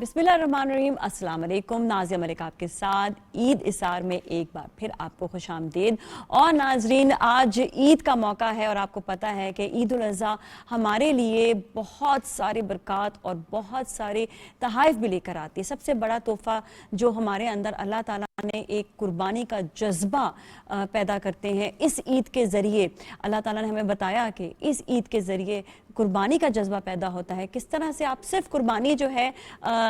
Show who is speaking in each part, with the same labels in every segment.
Speaker 1: बिस्मिल्लाहिर्रहमानिर्रहीम, अस्सलाम वालेकुम। नाज़िया मलिक आपके साथ ईद इसार में एक बार फिर आपको खुशामदीद। और नाजरीन, आज ईद का मौका है और आपको पता है कि ईद उल अज़हा हमारे लिए बहुत सारे बरक़ात और बहुत सारे तहाइफ भी लेकर आती है। सबसे बड़ा तोहफ़ा जो हमारे अंदर अल्लाह ताला ने एक कुर्बानी का जज्बा पैदा करते हैं। इस ईद के ज़रिए अल्लाह ताला ने हमें बताया कि इस ईद के ज़रिए कुर्बानी का जज्बा पैदा होता है। किस तरह से आप सिर्फ कुर्बानी जो है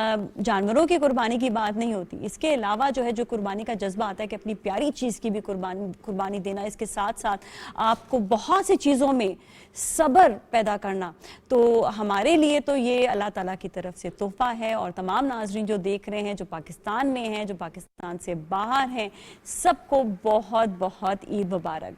Speaker 1: जानवरों की कुर्बानी की बात नहीं होती, इसके अलावा जो है जो कुर्बानी का जज्बा आता है कि अपनी प्यारी चीज़ की भी कुर्बानी देना, इसके साथ साथ आपको बहुत सी चीज़ों में सब्र पैदा करना, तो हमारे लिए तो ये अल्लाह ताला की तरफ से तोहफ़ा है। और तमाम नाज़रीन जो देख रहे हैं, जो पाकिस्तान में हैं, जो पाकिस्तान से बाहर हैं, सबको बहुत बहुत ईद मुबारक।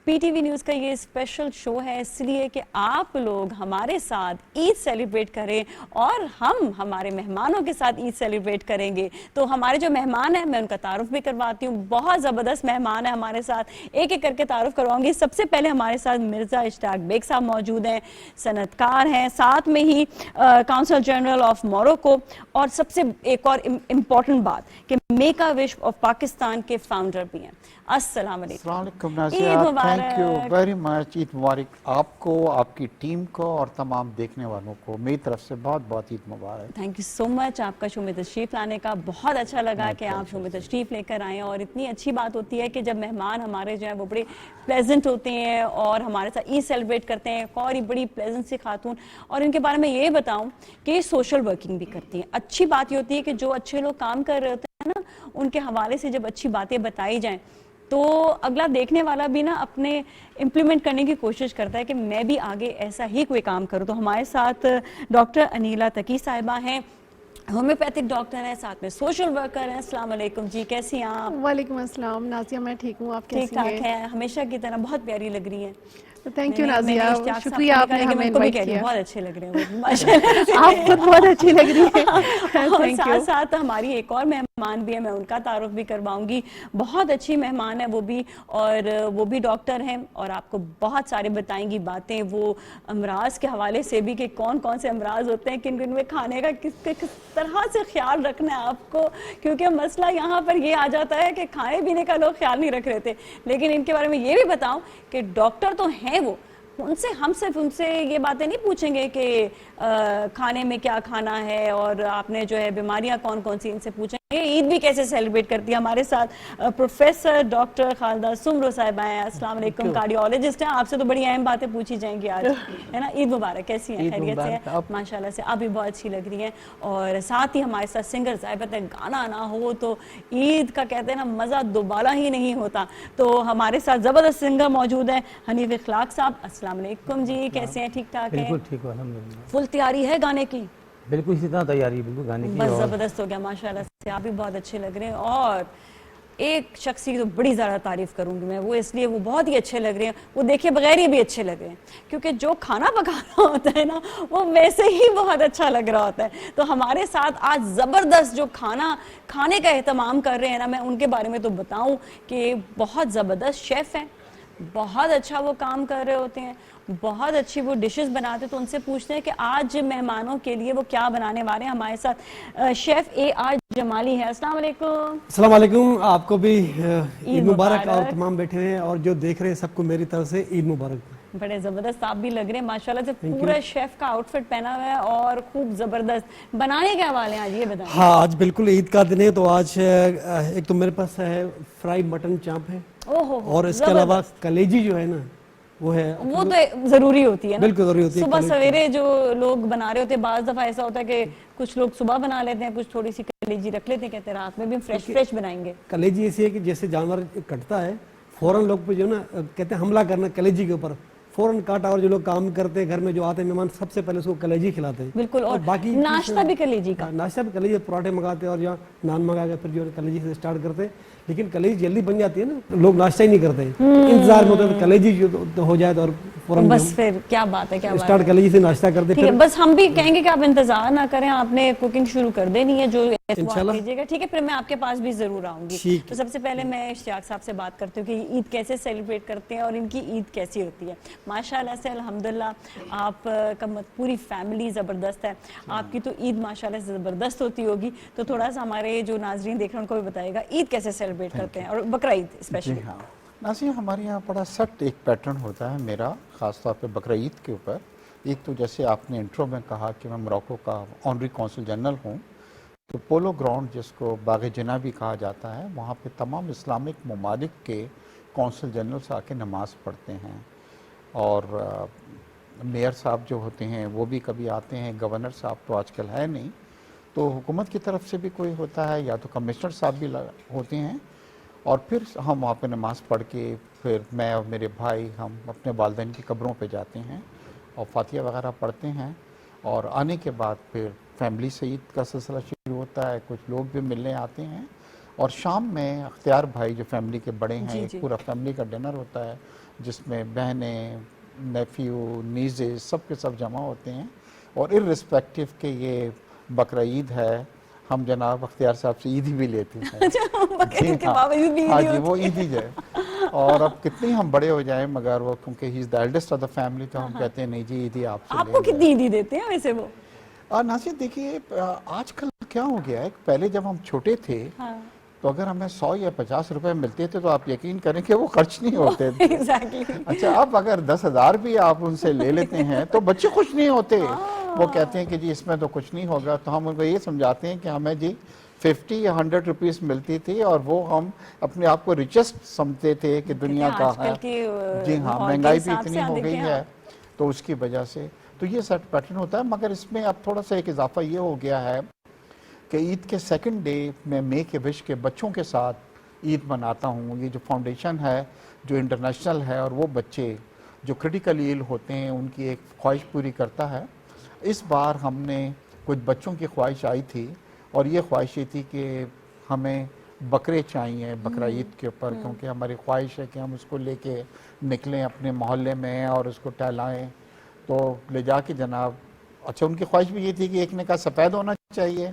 Speaker 1: पीटीवी न्यूज़ का ये स्पेशल शो है इसलिए कि आप लोग हमारे साथ ईद सेलिब्रेट करें और हम हमारे मेहमानों के साथ ईद सेलिब्रेट करेंगे। तो हमारे जो मेहमान हैं, मैं उनका तारुफ भी करवाती हूँ। बहुत ज़बरदस्त मेहमान है हमारे साथ, एक एक करके तारुफ करवाऊंगी। सबसे पहले हमारे साथ मिर्ज़ा इश्ताक बेग साहब मौजूद हैं, सनतकार हैं, साथ में ही काउंसिल जनरल ऑफ मोरक्को, और सबसे एक और इम्पॉर्टेंट बात कि make a wish of Pakistan के फाउंडर भी हैं। अस्सलाम वालेकुम, ईद मुबारक।
Speaker 2: Thank you very much. Eid मुबारक आपको, आपकी टीम को और तमाम देखने वालों को मेरी तरफ से बहुत बहुत ईद मुबारक।
Speaker 1: थैंक यू सो मच आपका शो में तशरीफ़ लाने का। बहुत अच्छा लगा कि आप शो में तशरीफ़ लेकर आए। और इतनी अच्छी बात होती है कि जब मेहमान हमारे जो है वो बड़े प्लेजेंट होते हैं और हमारे साथ ईद सेलिब्रेट करते हैं। और ये बड़ी प्लेजेंट सी खातून, और इनके बारे में ये बताऊं कि ये सोशल वर्किंग भी करती हैं। अच्छी बात ये होती है कि जो अच्छे लोग काम कर रहे होते हैं ना, उनके हवाले से जब अच्छी बातें बताई जाएं तो अगला देखने वाला भी ना अपने इम्प्लीमेंट करने की कोशिश करता है कि मैं भी आगे ऐसा ही कोई काम करूं। तो हमारे साथ डॉक्टर अनीला तकी साहिबा हैं, होम्योपैथिक डॉक्टर हैं, साथ में सोशल वर्कर हैं। अस्सलाम वालेकुम जी, कैसी हैं आप?
Speaker 3: वालेकुम अस्सलाम नाज़िया, मैं ठीक हूँ, आप कैसी हैं?
Speaker 1: ठीक ठाक है, हमेशा की तरह बहुत प्यारी लग रही हैं।
Speaker 3: थैंक यू नाज़िया, शुक्रिया आपने हमें इनवाइट किया।
Speaker 1: बहुत अच्छे लग रहे हैं माशाल्लाह।
Speaker 3: आप खुद बहुत अच्छी लग रही है।
Speaker 1: और साथ साथ हमारी एक और मेहमान भी है, मैं उनका तारुफ भी करवाऊंगी। बहुत अच्छी मेहमान है वो भी, और वो भी डॉक्टर हैं और आपको बहुत सारे बताएंगी बातें वो अमराज के हवाले से भी कि कौन कौन से अमराज होते हैं, किन किन में खाने का किस तरह से ख्याल रखना है आपको। क्योंकि मसला यहाँ पर ये आ जाता है कि खाने पीने का लोग ख्याल नहीं रख रहे थे, लेकिन इनके बारे में ये भी बताऊं कि डॉक्टर तो हैं वो, उनसे हम सिर्फ उनसे ये बातें नहीं पूछेंगे कि खाने में क्या खाना है और आपने जो है बीमारियां कौन कौन सी, इनसे पूछेंगे ईद भी कैसे सेलिब्रेट करती है। हमारे साथ प्रोफेसर डॉक्टर खालिदा सुमरो साहिबा हैं। अस्सलाम वालेकुम, कार्डियोलॉजिस्ट हैं। आपसे तो बड़ी अहम बातें पूछी जाएंगी आज, है ना। ईद मुबारक, कैसी हैं? खैरियत से हैं? माशाल्लाह से आप भी बहुत अच्छी लग रही हैं। और साथ ही हमारे साथ सिंगर साहिबा हैं। गाना ना हो तो ईद का कहते हैं ना मज़ा दोबारा ही नहीं होता। तो हमारे साथ ज़बरदस्त सिंगर मौजूद हैं, हनीफ इखलाक साहब। अस्सलाम वालेकुम जी, कैसे हैं? ठीक ठाक हैं?
Speaker 4: बिल्कुल ठीक हो, अल्हम्दुलिल्लाह।
Speaker 1: फुल तैयारी है गाने की?
Speaker 4: बिल्कुल इसी तरह तैयारी है, बिल्कुल गाने की।
Speaker 1: बस ज़बरदस्त हो गया माशाल्लाह से, आप भी बहुत अच्छे लग रहे हैं। और एक शख्स की तो बड़ी ज़्यादा तारीफ करूंगी मैं, वो इसलिए वो बहुत ही अच्छे लग रहे हैं, वो देखे बगैर ही भी अच्छे लग रहे हैं, क्योंकि जो खाना पकाना होता है ना वो वैसे ही बहुत अच्छा लग रहा होता है। तो हमारे साथ आज ज़बरदस्त जो खाने का एहतमाम कर रहे हैं ना, मैं उनके बारे में तो बताऊं कि बहुत ज़बरदस्त शेफ़ हैं, बहुत अच्छा वो काम कर रहे होते हैं, बहुत अच्छी वो डिशेस बनाते हैं। तो उनसे पूछते हैं कि आज मेहमानों के लिए वो क्या बनाने वाले हैं। हमारे साथ शेफ AR जमाली है। अस्सलाम वालेकुम।
Speaker 5: अस्सलाम वालेकुम, आपको भी ईद मुबारक। और तमाम बैठे हैं और जो देख रहे हैं सबको मेरी तरफ से ईद मुबारक।
Speaker 1: बड़े जबरदस्त आप भी लग रहे हैं माशाल्लाह से, पूरा शेफ का आउटफिट पहना हुआ है और खूब जबरदस्त। बनाने क्या वाले हैं आज, ये बताएं।
Speaker 5: हाँ, आज बिल्कुल ईद का दिन है, तो आज एक तो मेरे पास है फ्राई मटन चाप है, और इसके अलावा कलेजी जो है ना वो है,
Speaker 1: वो तो जरूरी होती है ना,
Speaker 5: बिल्कुल जरूरी होती है।
Speaker 1: सुबह सवेरे जो लोग बना रहे होते हैं, बाज दफा ऐसा होता है कि कुछ लोग सुबह बना लेते हैं, कुछ थोड़ी सी कलेजी रख लेते हैं, कहते हैं रात में भी फ्रेश बनाएंगे।
Speaker 5: कलेजी ऐसी है कि जैसे जानवर कटता है फौरन लोग पे जो ना कहते हैं हमला करना कलेजी के ऊपर, फौरन काटा, और जो लोग काम करते हैं घर में जो आते हैं मेहमान सबसे पहले उसको कलेजी खिलाते हैं।
Speaker 1: बिल्कुल, और
Speaker 5: बाकी
Speaker 1: नाश्ता भी कलेजी का,
Speaker 5: नाश्ता भी कलेजी, पराठे मंगाते हैं और या नान मंगा के फिर जो कलेजी से स्टार्ट करते हैं। लेकिन कलेजी जल्दी बन जाती है ना, लोग नाश्ता ही नहीं करते हैं, इंतजार में होते हैं तो कलेजी तो हो जाए तो और फौरन
Speaker 1: बस फिर क्या बात है, क्या बात
Speaker 5: स्टार्ट
Speaker 1: है।
Speaker 5: कलेजी से नाश्ता करते
Speaker 1: ठीक है,
Speaker 5: फिर
Speaker 1: बस हम भी कहेंगे कि आप इंतजार ना करें, आपने कुकिंग शुरू कर देनी है, जो
Speaker 5: इंशाल्लाह।
Speaker 1: कीजिएगा, ठीक है। फिर मैं आपके पास भी जरूर आऊंगी।
Speaker 5: ठीक
Speaker 1: तो सबसे पहले मैं इश्तियाक साहब से बात करती हूँ कि ईद कैसे सेलिब्रेट करते हैं और इनकी ईद कैसी होती है। माशाल्लाह से अल्हम्दुलिल्लाह आप का पूरी फैमिली ज़बरदस्त है, आपकी तो ईद माशाल्लाह से ज़बरदस्त होती होगी। तो थोड़ा सा हमारे जो नाजरीन देख रहे हैं उनको भी बताइएगा ईद कैसे सेलिब्रेट करते हैं और बकरा ईद
Speaker 2: जी
Speaker 1: स्पेशली।
Speaker 2: हाँ नाज़िया, हमारे यहाँ बड़ा सख्त एक पैटर्न होता है मेरा, ख़ास तौर पे बकरा ईद के ऊपर। एक तो जैसे आपने इंट्रो में कहा कि मैं मोरक्को का ऑनरी कौंसल जनरल हूँ, तो पोलो ग्राउंड जिसको बाग जिना भी कहा जाता है, वहाँ पे तमाम इस्लामिक ममालिक के कौंसल जनरल्स आके नमाज़ पढ़ते हैं। और मेयर साहब जो होते हैं वो भी कभी आते हैं, गवर्नर साहब तो आजकल है नहीं, तो हुकूमत की तरफ से भी कोई होता है या तो कमिश्नर साहब भी होते हैं। और फिर हम वहाँ पे नमाज़ पढ़ के फिर मैं और मेरे भाई हम अपने वालिदैन की कब्रों पे जाते हैं और फातिहा वगैरह पढ़ते हैं। और आने के बाद फिर फैमिली से ईद का सिलसिला शुरू होता है, कुछ लोग भी मिलने आते हैं। और शाम में अख्तियार भाई जो फैमिली के बड़े हैं, एक पूरा फैमिली का डिनर होता है जिसमें बहनें, नेफ्यू, नीज़े सब के सब जमा होते हैं। और इर्रिस्पेक्टिव के ये बकरा ईद है, हम जनाब अख्तियार साहब से ईद भी लेते हैं।
Speaker 1: बकरीद के बावजूद भी
Speaker 2: हाँ
Speaker 1: ईद
Speaker 2: जी,
Speaker 1: होती
Speaker 2: वो ईद ही है। और अब कितने हम बड़े हो जाएं, मगर वो क्योंकि he is the eldest of the family, तो हम कहते हैं नहीं जी ईद ही आपसे
Speaker 1: आपको
Speaker 2: लेंगे।
Speaker 1: कितनी ईदी देते हैं वैसे वो?
Speaker 2: नाज़िया देखिए, आजकल क्या हो गया है, पहले जब हम छोटे थे
Speaker 1: हाँ।
Speaker 2: तो अगर हमें 100 या 50 रुपए मिलते थे तो आप यकीन करें कि वो खर्च नहीं होते थे।
Speaker 1: एग्जैक्टली।
Speaker 2: अच्छा, अब अगर 10,000 भी आप उनसे ले लेते हैं तो बच्चे खुश नहीं होते। वो कहते हैं कि जी इसमें तो कुछ नहीं होगा, तो हम उनको ये समझाते हैं कि हमें जी 50 या 100 रुपीस मिलती थी और वो हम अपने आप को रिचेस्ट समझते थे कि दुनिया का है। जी हाँ, महंगाई भी इतनी हो गई है तो उसकी वजह से तो ये सेट पैटर्न होता है। मगर इसमें अब थोड़ा सा एक इजाफा ये हो गया है कि ईद के सेकंड डे मैं मेक ए विश के बच्चों के साथ ईद मनाता हूँ। ये जो फाउंडेशन है जो इंटरनेशनल है, और वो बच्चे जो क्रिटिकली इल होते हैं उनकी एक ख्वाहिश पूरी करता है। इस बार हमने कुछ बच्चों की ख्वाहिश आई थी और ये ख्वाहिश ये थी कि हमें बकरे चाहिए बकरा ईद के ऊपर, क्योंकि हमारी ख्वाहिश है कि हम उसको लेके निकलें अपने मोहल्ले में और उसको टहलाएं। तो ले जाके जनाब, अच्छा उनकी ख्वाहिश भी ये थी कि एक ने कहा सफ़ेद होना चाहिए,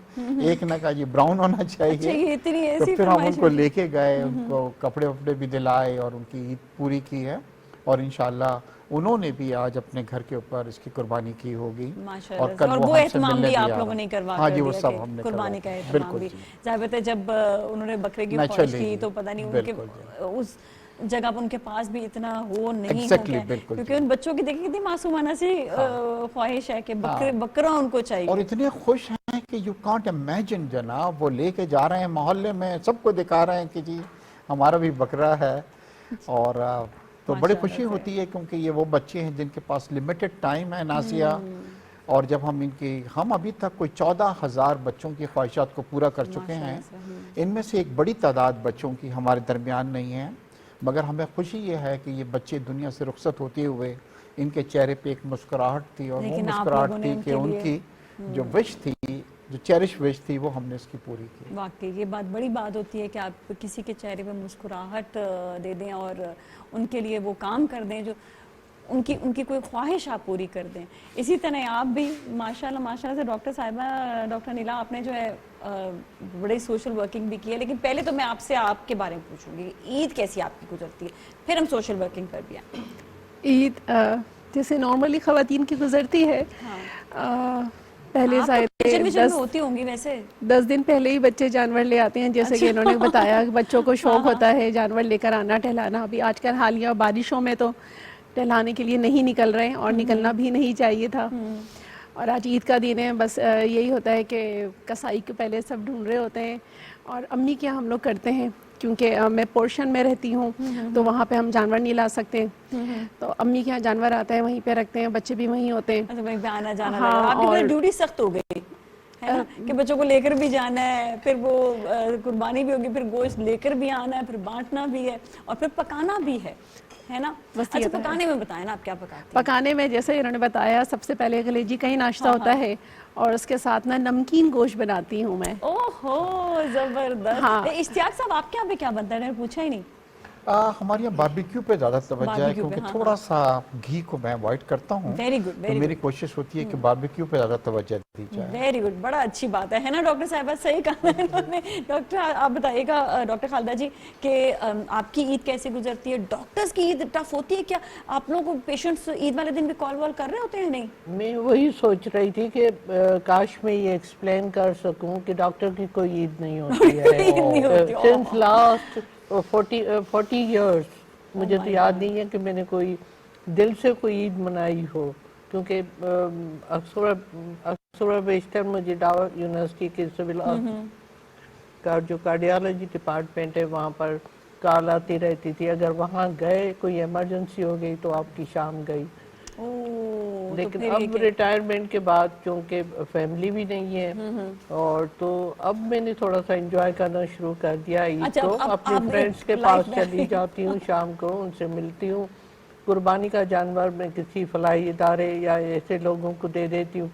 Speaker 2: एक ने कहा जी ब्राउन होना चाहिए।
Speaker 1: अच्छा, ये इतनी
Speaker 2: तो
Speaker 1: ऐसी
Speaker 2: फिर हम
Speaker 1: फरमाइश
Speaker 2: उनको
Speaker 1: है।
Speaker 2: लेके गए, उनको कपड़े वपड़े भी दिलाए और उनकी ईद पूरी की है। और इंशाल्लाह उन्होंने भी आज अपने घर के ऊपर इसकी कुर्बानी की होगी।
Speaker 1: माशाल्लाह
Speaker 2: और कल
Speaker 1: और
Speaker 2: वो
Speaker 1: वो
Speaker 2: हमसे
Speaker 1: एहतमाम
Speaker 2: मिलने
Speaker 1: भी आप
Speaker 2: आ
Speaker 1: लोगों
Speaker 2: रहा।
Speaker 1: ने करवा
Speaker 2: हाँ
Speaker 1: कर
Speaker 2: जी, वो
Speaker 1: दिया
Speaker 2: सब
Speaker 1: कि
Speaker 2: हमने
Speaker 1: कुर्बानी का
Speaker 2: करवा
Speaker 1: एहतमाम
Speaker 2: बिल्कुल
Speaker 1: भी।
Speaker 2: जी।
Speaker 1: ज़ाहिर है जब उन्होंने बकरे की ख्वाहिश
Speaker 2: Naturally
Speaker 1: की
Speaker 2: जी,
Speaker 1: तो पता नहीं उनके
Speaker 2: बिल्कुल जी।
Speaker 1: उस जगह पर उनके पास भी इतना वो नहीं
Speaker 2: Exactly,
Speaker 1: होगा,
Speaker 2: बिल्कुल
Speaker 1: क्योंकि
Speaker 2: जी।
Speaker 1: उन बच्चों की देखिए कितनी मासूमाना सी ख्वाहिश है कि बकरा उनको चाहिए।
Speaker 2: और इतने खुश हैं कि यू कांट इमेजिन जनाब, वो लेके जा रहे हैं मोहल्ले में, सबको दिखा रहे हैं कि जी हमारा भी बकरा है। और तो बड़ी खुशी होती है क्योंकि ये वो बच्चे हैं जिनके पास लिमिटेड टाइम है नाज़िया। और जब हम अभी तक कोई 14,000 बच्चों की ख्वाहिशात को पूरा कर चुके हैं। इनमें से एक बड़ी तादाद बच्चों की हमारे दरमियान नहीं है, मगर हमें खुशी ये है कि ये बच्चे दुनिया से रुखसत होते हुए इनके चेहरे पे एक मुस्कुराहट थी, और वो
Speaker 1: लेकिन आप
Speaker 2: मुस्कुराहट
Speaker 1: लोगों ने
Speaker 2: थी कि
Speaker 1: उनके
Speaker 2: उनकी जो विश थी, जो चेरिश विश थी, वो हमने इसकी पूरी की।
Speaker 1: वाकई ये बात बड़ी बात होती है कि आप किसी के चेहरे पे मुस्कुराहट दे दें और उनके लिए वो काम कर दें जो उनकी कोई ख्वाहिश आप पूरी कर दें। इसी तरह आप भी माशाल्लाह से डॉक्टर साहिबा, डॉक्टर नीला, आपने जो है बड़ी सोशल वर्किंग भी की है। लेकिन पहले तो मैं आपसे आपके बारे में पूछूंगी, ईद कैसी आपकी गुजरती है, फिर हम सोशल वर्किंग पर भी आए।
Speaker 3: ईद जैसे नॉर्मली ख़वातीन की गुजरती है। पहले
Speaker 1: शायद होती होंगी वैसे
Speaker 3: 10 दिन पहले ही बच्चे जानवर ले आते हैं, जैसे कि इन्होंने बताया बच्चों को शौक होता है जानवर लेकर आना, टहलाना। अभी आजकल हालिया बारिशों में तो टहलाने के लिए नहीं निकल रहे हैं और निकलना भी नहीं चाहिए था। और आज ईद का दिन है, बस यही होता है कि कसाई के पहले सब ढूंढ रहे होते हैं। और अम्मी क्या हम लोग करते हैं, क्योंकि मैं पोर्शन में रहती हूँ तो वहाँ पे हम जानवर नहीं ला सकते, तो अम्मी के यहाँ जानवर आता है वहीं पे रखते हैं, बच्चे भी वहीं होते हैं।
Speaker 1: अच्छा, वहीं पे आना जाना
Speaker 3: हाँ,
Speaker 1: लगा। आपकी
Speaker 3: और
Speaker 1: ड्यूटी सख्त हो गई है ना, कि बच्चों को लेकर भी जाना है, फिर वो कुर्बानी भी होगी, फिर गोश्त लेकर भी आना है, फिर बांटना भी है और फिर पकाना भी है ना। अच्छा, पकाने में बताएं ना, आप क्या पकाते हैं?
Speaker 3: पकाने में जैसे इन्होंने बताया, सबसे पहले कलेजी का ही नाश्ता होता है और उसके साथ ना नमकीन गोश्त बनाती हूँ मैं।
Speaker 1: ओहो जबरदस्त।
Speaker 3: हाँ।
Speaker 1: इश्तियाक साहब आपके यहाँ पे क्या बनता है, मैंने पूछा ही नहीं।
Speaker 2: हमारे यहाँ बारबेक्यू पे ज़्यादा तवज्जो है,
Speaker 1: बारबेक्यू पे,
Speaker 2: क्योंकि
Speaker 1: हाँ,
Speaker 2: थोड़ा सा घी को मैं अवॉइड करता हूँ।
Speaker 1: वेरी गुड,
Speaker 2: तो
Speaker 1: वेरी
Speaker 2: मेरी
Speaker 1: गुड,
Speaker 2: कोशिश होती है कि बारबेक्यू पे ज़्यादा तवज्जो दी जाए।
Speaker 1: वेरी गुड, बड़ा अच्छी बात है ना डॉक्टर साहबा, सही कहा इन्होंने। डॉक्टर आप बताइएगा, डॉक्टर खालदा जी, कि आपकी ईद कैसे गुजरती है? डॉक्टर्स की ईद टफ होती है क्या? आप लोग पेशेंट्स ईद वाले दिन भी कॉल वॉल कर रहे होते हैं नहीं?
Speaker 6: मैं वही सोच रही थी कि काश मैं ये एक्सप्लेन कर सकूं कि डॉक्टर की कोई ईद नहीं होती
Speaker 1: ईद नहीं होती,
Speaker 6: है। सिंस लास्ट 40 इयर्स मुझे तो याद नहीं है कि मैंने कोई दिल से कोई ईद मनाई हो, क्योंकि अक्सर बेशतर मुझे डावर यूनिवर्सिटी के सिविल का जो कार्डियोलॉजी डिपार्टमेंट है वहाँ पर कॉल आती रहती थी, अगर वहाँ गए कोई इमरजेंसी हो गई तो आपकी शाम गई।
Speaker 1: ओह,
Speaker 6: लेकिन
Speaker 1: तो फिर
Speaker 6: अब रिटायरमेंट के बाद क्योंकि फैमिली भी नहीं है और तो अब मैंने थोड़ा सा एंजॉय करना शुरू कर दिया ईद
Speaker 1: अच्छा,
Speaker 6: को।
Speaker 1: अब
Speaker 6: अपने
Speaker 1: आपने
Speaker 6: फ्रेंड्स के
Speaker 1: लाइफ
Speaker 6: पास
Speaker 1: में-
Speaker 6: चली जाती हूँ शाम को, उनसे मिलती हूँ। कुर्बानी का जानवर मैं किसी फलाई इदारे या ऐसे लोगों को दे देती हूँ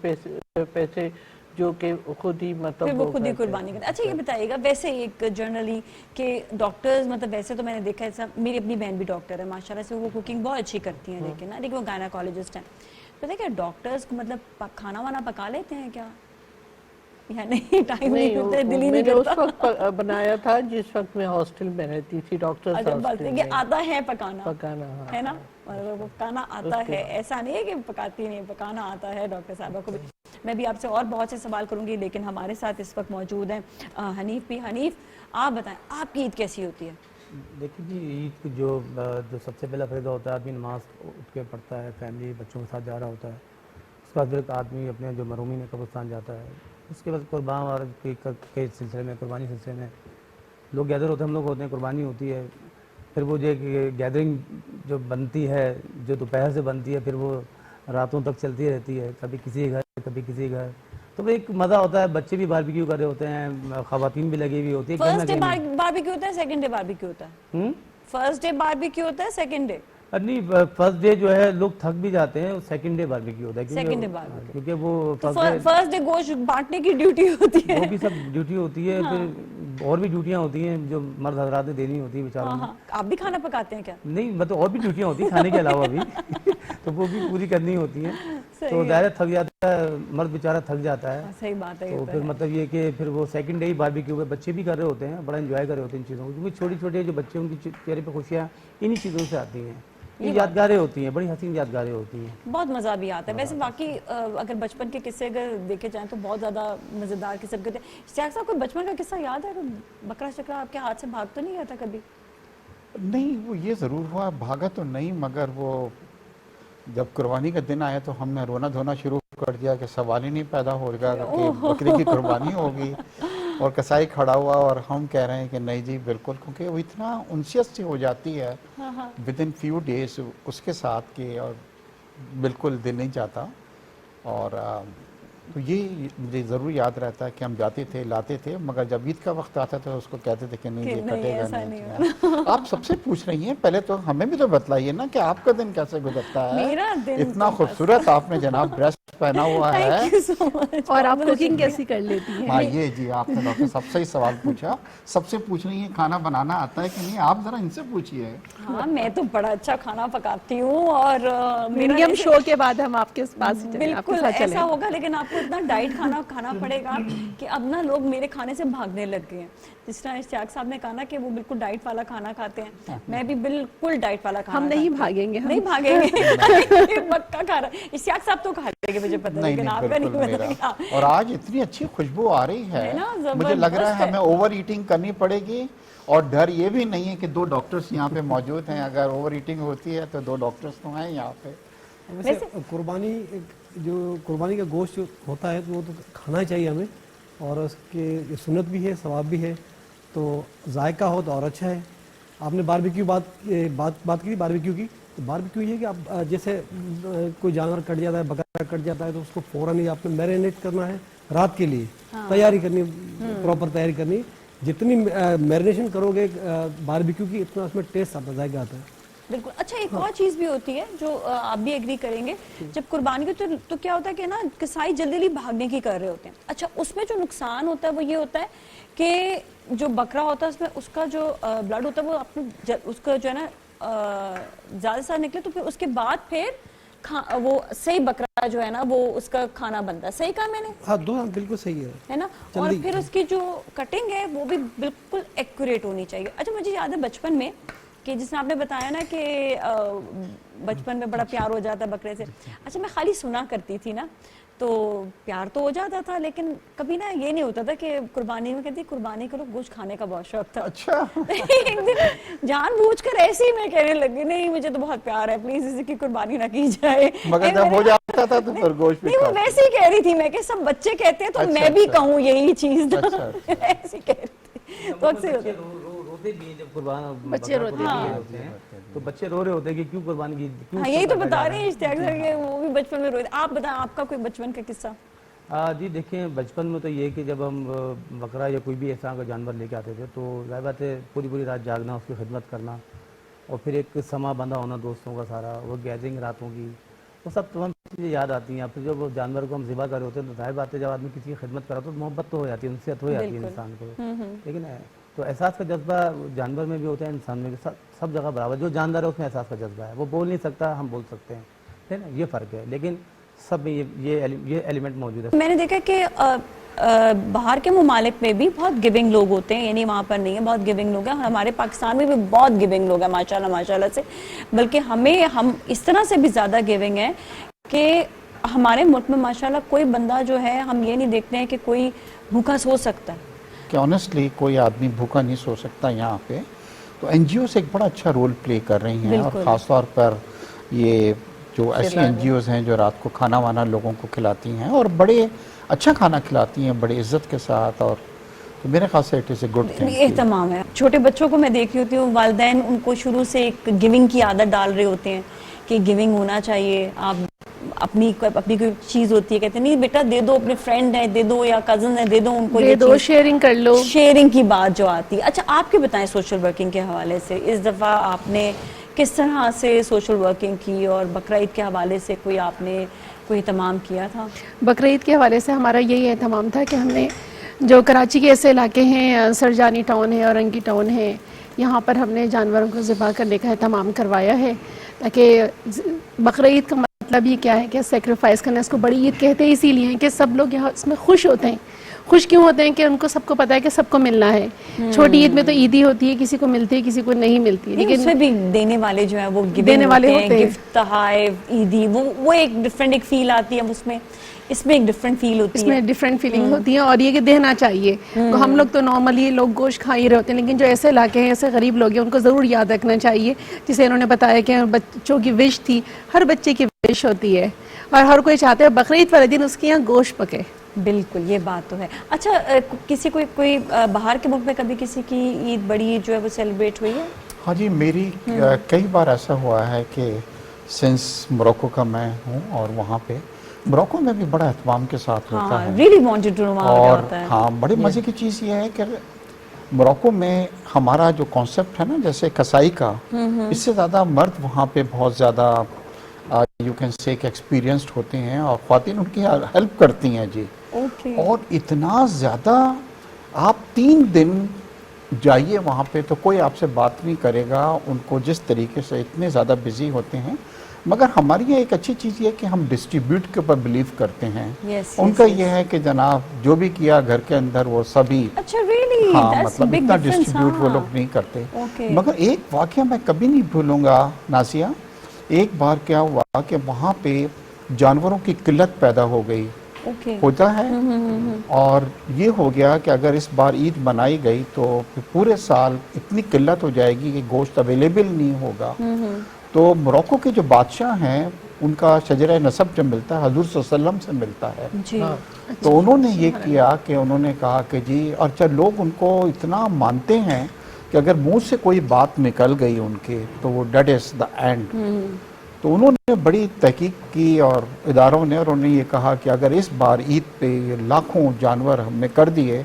Speaker 6: पैसे जो कि खुद ही मतलब
Speaker 1: फिर वो खुद ही
Speaker 6: करते हैं।
Speaker 1: कुर्बानी करते हैं। अच्छा ये बताइएगा, वैसे एक जनरली कि डॉक्टर्स, मतलब वैसे तो मैंने देखा है, ऐसा मेरी अपनी बहन भी डॉक्टर है माशाल्लाह से, वो कुकिंग बहुत अच्छी करती हैं, लेकिन वो गायनाकोलॉजिस्ट हैं। पता है क्या डॉक्टर्स को मतलब खाना वाना पका लेते हैं क्या, या नहीं? टाइम नहीं होता है, दिल ही नहीं
Speaker 6: मैंने उस
Speaker 1: करता।
Speaker 6: वक्त बनाया था जिस वक्त मैं हॉस्टल में रहती थी, डॉक्टर्स
Speaker 1: अच्छा, बस
Speaker 6: हॉस्टल
Speaker 1: ये
Speaker 6: में।
Speaker 1: आता है पकाना,
Speaker 6: पकाना, हाँ।
Speaker 1: है ना, मतलब वो पकाना आता है, ऐसा नहीं है कि पकाती नहीं, पकाना आता है डॉक्टर साहबा को भी। मैं भी आपसे और बहुत से सवाल करूंगी, लेकिन हमारे साथ इस वक्त मौजूद हैं हनीफ भी। हनीफ, आप बताएं आपकी ईद कैसी होती है?
Speaker 4: देखिए जी, ईद को जो सबसे पहला फ़ायदा होता है, आदमी नमाज उठ के पढ़ता है, फैमिली बच्चों के साथ जा रहा होता है। उसके बाद फिर आदमी अपने जो मरूमी में कब्रिस्तान जाता है। उसके बाद कुर्बान और के सिलसिले में, कुर्बानी सिलसिले में लोग गैदर होते हैं, हम लोग होते हैं, कुर्बानी होती है। फिर वो जो गैदरिंग जो बनती है, जो दोपहर से बनती है, फिर वो रातों तक चलती रहती है, कभी किसी घर कभी किसी घर। तो एक मज़ा होता है, बच्चे भी बारबेक्यू कर रहे होते हैं, ख़वातीन भी लगी हुई होती है।
Speaker 1: फर्स्ट डे बारबेक्यू होता है, सेकंड डे बारबेक्यू होता है? फर्स्ट डे बारबेक्यू होता है, सेकंड डे?
Speaker 4: नहीं, फर्स्ट डे जो है लोग थक भी जाते हैं, सेकंड डे बारबेक्यू होता है,
Speaker 1: Second day barbecue।
Speaker 4: क्योंकि वो
Speaker 1: तो फर्स्ट डे गोश्त बांटने की ड्यूटी होती है।
Speaker 4: वो भी सब ड्यूटी होती है। फिर और भी ड्यूटियां होती हैं जो मर्द हजरात ने देनी होती है बेचारों
Speaker 1: हाँ,
Speaker 4: को।
Speaker 1: हाँ। आप भी खाना पकाते हैं क्या?
Speaker 4: नहीं, मतलब और भी ड्यूटियां होती हैं खाने के अलावा भी तो वो भी पूरी करनी होती हैं। तो दायरा थक जाता है, मर्द बेचारा थक जाता है।
Speaker 1: सही बात है।
Speaker 4: तो फिर मतलब ये कि फिर वो सेकंड डे ही बारबेक्यू पे बच्चे भी कर रहे होते हैं, बड़ा एंजॉय कर रहे होते हैं इन चीज़ों को, क्योंकि छोटी छोटी जो बच्चे उनके चेहरे पे खुशियाँ इन्हीं चीज़ों से आती हैं। ये यादगारें होती हैं, बड़ी हसीन यादगारें होती हैं।
Speaker 1: बहुत मज़ा भी आता है। वैसे बाकी अगर बचपन के किस्से अगर देखे जाएं तो बहुत ज़्यादा मज़ेदार किस्से होते हैं। इश्तियाक साहब, कोई बचपन का किस्सा याद है? बकरा शकरा आपके हाथ से भाग तो नहीं गया था कभी?
Speaker 2: नहीं, वो ये ज़रूर हुआ, भागा तो नहीं, मगर वो जब कुर्बानी का दिन आया तो हमने रोना धोना शुरू कर दिया कि सवाल ही नहीं पैदा होगा कि बकरी की कुर्बानी होगी। और कसाई खड़ा हुआ और हम कह रहे हैं कि नहीं जी बिल्कुल, क्योंकि वो इतना उनसियत सी हो जाती है विद इन फ्यू डेज उसके साथ कि और बिल्कुल दिल नहीं चाहता। और तो ये मुझे ज़रूर याद रहता है कि हम जाते थे लाते थे, मगर जब ईद का वक्त आता था उसको कहते थे कि नहीं ये कटेगा
Speaker 1: ऐसा
Speaker 2: नहीं। आप सबसे पूछ रही हैं, पहले तो हमें भी तो बतलाइए ना कि आपका दिन कैसे गुजरता है।
Speaker 1: मेरा दिन
Speaker 2: इतना खूबसूरत आपने जनाब ड्रेस पहना हुआ है।
Speaker 1: Thank you so much.
Speaker 3: और आप कुकिंग कैसी कर लेती हैं?
Speaker 2: हाँ ये जी, आपने डॉक्टर साहब से ही सवाल पूछा। सबसे पूछ रही है खाना बनाना आता है कि नहीं, आप जरा इनसे पूछिए।
Speaker 1: हाँ, मैं तो बड़ा अच्छा खाना पकाती हूँ और मेरा
Speaker 3: मीडियम
Speaker 1: ऐसे-
Speaker 3: शो के बाद हम आपके पास ही चलें, आपके
Speaker 1: बिल्कुल
Speaker 3: साथ चलें।
Speaker 1: ऐसा होगा, लेकिन आपको इतना डाइट खाना खाना पड़ेगा कि अब ना लोग मेरे खाने से भागने लग गए हैं। जिस तरह इश्तियाक साहब ने कहा ना कि वो बिल्कुल डाइट वाला खाना खाते हैं, मैं भी बिल्कुल डाइट वाला खाना
Speaker 3: हम नहीं
Speaker 1: खाती हूँ।
Speaker 3: भागेंगे, हम
Speaker 1: नहीं भागेंगे। ये पक्का खा रहा है। इश्तियाक साहब तो खा लेंगे, मुझे पता है,
Speaker 2: नहीं
Speaker 1: लेकिन
Speaker 2: नहीं
Speaker 1: आपका नहीं
Speaker 2: बिल्कुल
Speaker 1: पता।
Speaker 2: मेरा। और आज इतनी अच्छी खुशबू आ रही
Speaker 1: है ना,
Speaker 2: है, मुझे लग रहा
Speaker 1: जबरदस्त
Speaker 2: है
Speaker 1: है।
Speaker 2: हमें ओवर ईटिंग करनी पड़ेगी। और डर ये भी नहीं है कि 2 डॉक्टर्स यहाँ पे मौजूद हैं, अगर ओवर ईटिंग होती है तो 2 डॉक्टर्स तो हैं यहाँ पे।
Speaker 5: वैसे कुर्बानी जो कुर्बानी का गोश्त जो होता है तो वो तो खाना ही चाहिए हमें, और उसके ये सुन्नत भी है, सवाब भी है, तो जायका हो तो और अच्छा है। आपने बारबेक्यू बात की थी बारबेक्यू की, तो बारबेक्यू ये है कि आप जैसे कोई जानवर कट जाता है, बकरा कट जाता है, तो उसको फ़ौरन ही आपने मैरिनेट करना है रात के लिए। तैयारी करनी, प्रॉपर तैयारी करनी। जितनी मैरिनेशन करोगे बारबेक्यू की, इतना उसमें टेस्ट आता, जायका आता है।
Speaker 1: बिल्कुल। अच्छा, एक और चीज भी होती है जो आप भी एग्री करेंगे, जब कुर्बानी की तो क्या होता है कि ना कसाई जल्दी जल्दी भागने की कर रहे होते हैं। अच्छा, उसमें जो नुकसान होता है वो ये होता है कि जो बकरा होता है उसमें उसका जो ब्लड होता है वो अपने उसका जो है ना ज्यादा सा निकले तो फिर उसके बाद फिर वो सही बकरा जो है ना वो उसका खाना बनता है। सही कहा मैंने?
Speaker 5: हाँ, दो बिल्कुल सही
Speaker 1: है ना। और फिर उसकी जो कटिंग है वो भी बिल्कुल एक्यूरेट होनी चाहिए। अच्छा, मुझे याद है बचपन में कि जिसने आपने बताया ना कि बचपन में बड़ा प्यार हो जाता है बकरे से। अच्छा, मैं खाली सुना करती थी ना, तो प्यार तो हो जाता था लेकिन कभी ना ये नहीं होता था कि कुर्बानी में कहती कुर्बानी करो, गोश्त खाने का बहुत शौक था।
Speaker 2: अच्छा।
Speaker 1: एक दिन जानबूझकर ऐसे ही मैं कहने लगी नहीं मुझे तो बहुत प्यार है, प्लीज इसकी कुर्बानी ना की जाए।
Speaker 2: मगर जब हो जाता था तो फिर गोश्त भी
Speaker 1: नहीं, वो वैसे ही कह रही थी मैं कि सब बच्चे कहते हैं तो
Speaker 2: अच्छा,
Speaker 1: मैं भी
Speaker 2: अच्छा।
Speaker 1: कहूँ यही चीज ना।
Speaker 2: अच्छा,
Speaker 1: ऐसी कह रही थी तो अक्सर होता है।
Speaker 4: रोते भी हैं जब कुर्बान
Speaker 3: बच्चे रोते
Speaker 4: होते हैं तो बच्चे रो रहे होते हैं कि क्यों कुर्बानी की, क्यों
Speaker 1: हाँ,
Speaker 4: इसको
Speaker 1: यही तो
Speaker 4: काटा
Speaker 1: बता
Speaker 4: जा
Speaker 1: रहे
Speaker 4: रहा
Speaker 1: हैं
Speaker 4: है।
Speaker 1: इश्तियाक सर के वो भी बचपन में रोए थे। आप बताएं आपका कोई बचपन का किस्सा।
Speaker 4: जी देखिए, बचपन में तो ये कि जब हम बकरा या कोई भी ऐसा का जानवर लेके आते थे तो जाहिर बात है पूरी पूरी रात जागना, उसकी खिदमत करना और फिर एक समा बंधा होना दोस्तों का सारा, वो गैदरिंग रातों की, वो सब तमाम चीज़ें याद आती हैं। फिर जब जानवर को हम ज़िबा कर रहे होते हैं तो जाहिर बात है जब आदमी किसी की खिदमत करा तो मोहब्बत तो हो जाती है, उनसे हो जाती है
Speaker 1: बिल्कुल।
Speaker 4: इंसान को। लेकिन तो एहसास का जज्बा जानवर में भी होता है, इंसान में भी, सब जगह बराबर। जो जानवर है उसमें एहसास का जज्बा है, वो बोल नहीं सकता, हम बोल सकते हैं, है ना, ये फ़र्क है। लेकिन सब में ये एलिमेंट मौजूद है।
Speaker 1: मैंने देखा कि बाहर के ममालिक में भी बहुत गिविंग लोग होते हैं, यानी वहाँ पर नहीं है, बहुत गिविंग लोग हैं। हमारे पाकिस्तान में भी बहुत गिविंग लोग हैं माशाल्लाह माशाल्लाह से, बल्कि हम इस तरह से भी ज़्यादा गिविंग हैं कि हमारे मुल्क में माशाल्लाह कोई बंदा जो है हम ये नहीं देखते हैं कि कोई भूखा सो सकता है।
Speaker 2: कि ऑनेस्टली कोई आदमी भूखा नहीं सो सकता यहाँ पे। तो एनजीओ से एक बड़ा अच्छा रोल प्ले कर रही हैं और
Speaker 1: बिल्कुल।
Speaker 2: ख़ास तौर पर ये जो ऐसी एनजीओज हैं जो रात को खाना वाना लोगों को खिलाती हैं और बड़े अच्छा खाना खिलाती हैं बड़ी इज्जत के साथ, और तो मेरे ख्याल से it is a good thing.
Speaker 1: एहतमाम है। छोटे बच्चों को मैं देख रही होती हूँ, वालिदैन उनको शुरू से एक गिविंग की आदत डाल रहे होते हैं कि गिविंग होना चाहिए। आप अपनी कोई चीज़ होती है, कहते नहीं बेटा दे दो, अपने फ्रेंड है दे दो या कजन है दे दो उनको,
Speaker 3: दे
Speaker 1: ये
Speaker 3: दो,
Speaker 1: चीज़।
Speaker 3: शेयरिंग कर लो।
Speaker 1: शेयरिंग की बात जो आती है। अच्छा, आप क्या बताएं सोशल वर्किंग के हवाले से, इस दफ़ा आपने किस तरह से सोशल वर्किंग की और बकरा ईद के हवाले से कोई आपने कोई तमाम किया था?
Speaker 3: बकरा ईद के हवाले से हमारा यही एहतमाम था कि हमने जो कराची के ऐसे इलाके हैं, सरजानी टाउन है, औरंगी टाउन है, यहाँ पर हमने जानवरों को ज़िबा करने का एहतमाम करवाया है, ताकि बकरा ईद का मतलब ये क्या है कि सेक्रीफाइस करना। इसको बड़ी ईद कहते हैं इसीलिए कि सब लोग यहाँ इसमें खुश होते हैं। खुश क्यों होते हैं कि उनको सबको पता है कि सबको मिलना है। छोटी ईद में तो ईद ही होती है, किसी को मिलती है किसी को नहीं मिलती,
Speaker 1: लेकिन उसमें भी देने वाले जो है वो
Speaker 3: देने वाले होते हैं।
Speaker 1: गिफ्ट, तोहफे, ईदी, वो एक डिफरेंट एक फील आती है उसमें, इसमें एक डिफरेंट फील होती है।
Speaker 3: इसमें डिफरेंट फीलिंग होती है और ये कि देना चाहिए। तो हम लोग तो नॉर्मली लोग गोश्त खा ही रहे होते हैं, लेकिन जो ऐसे इलाके हैं, ऐसे गरीब लोग हैं, उनको ज़रूर याद रखना चाहिए। जिसे इन्होंने बताया कि बच्चों की विश थी, हर बच्चे की विश होती है और हर कोई चाहता है बकरा ईद वाले दिन उसके यहाँ गोश्त पके।
Speaker 1: बिल्कुल, ये बात तो है। अच्छा, किसी कोई बाहर के मुल्क में कभी किसी की ईद बड़ी ईद जो है वो सेलिब्रेट हुई है?
Speaker 2: हाँ जी, मेरी कई बार ऐसा हुआ है कि सिंस मोरक्को का मैं हूँ और वहाँ पे मोरक्को में भी बड़ा एहतमाम के साथ होता है।
Speaker 1: रियली वांटेड टू नो वहाँ क्या
Speaker 2: और
Speaker 1: होता है।
Speaker 2: हाँ, बड़े मज़े की चीज़ ये है कि मोरक्को में हमारा जो कॉन्सेप्ट है ना, जैसे कसाई का, इससे ज़्यादा मर्द वहाँ पे बहुत ज़्यादा यू कैन से एक्सपीरियंस्ड होते हैं और ख़वातीन उनकी हेल्प करती हैं जी।
Speaker 1: ओके।
Speaker 2: और इतना ज़्यादा, आप 3 दिन जाइए वहाँ पे तो कोई आपसे बात नहीं करेगा, उनको जिस तरीके से इतने ज़्यादा बिजी होते हैं। मगर हमारी यहाँ एक अच्छी चीज़ ये है कि हम डिस्ट्रीब्यूट के ऊपर बिलीव करते हैं।
Speaker 1: Yes,
Speaker 2: उनका
Speaker 1: yes,
Speaker 2: ये है कि जनाब जो भी किया घर के अंदर वो सभी,
Speaker 1: अच्छा, रियली
Speaker 2: हाँ,
Speaker 1: दैट्स
Speaker 2: मतलब
Speaker 1: बिग
Speaker 2: इतना
Speaker 1: डिफरेंस।
Speaker 2: डिस्ट्रीब्यूट वो लोग नहीं करते।
Speaker 1: ओके।
Speaker 2: मगर एक वाकया मैं कभी नहीं भूलूंगा नासिया, एक बार क्या हुआ कि वहाँ पे जानवरों की किल्लत पैदा हो गई,
Speaker 1: ओके।
Speaker 2: होता है, और ये हो गया कि अगर इस बार ईद मनाई गई तो फिर पूरे साल इतनी किल्लत हो जाएगी कि गोश्त अवेलेबल नहीं होगा। तो मोरक्को के जो बादशाह हैं उनका शजरा नसब जब मिलता है हजूर सल्लल्लाहु अलैहि वसल्लम से मिलता है,
Speaker 1: जी।
Speaker 2: तो उन्होंने ये किया कि उन्होंने कहा कि जी, और जब लोग उनको इतना मानते हैं कि अगर मुंह से कोई बात निकल गई उनके तो वो डेट इज द एंड। तो उन्होंने बड़ी तहकीक की और इदारों ने, और उन्होंने ये कहा कि अगर इस बार ईद पे लाखों जानवर हमने कर दिए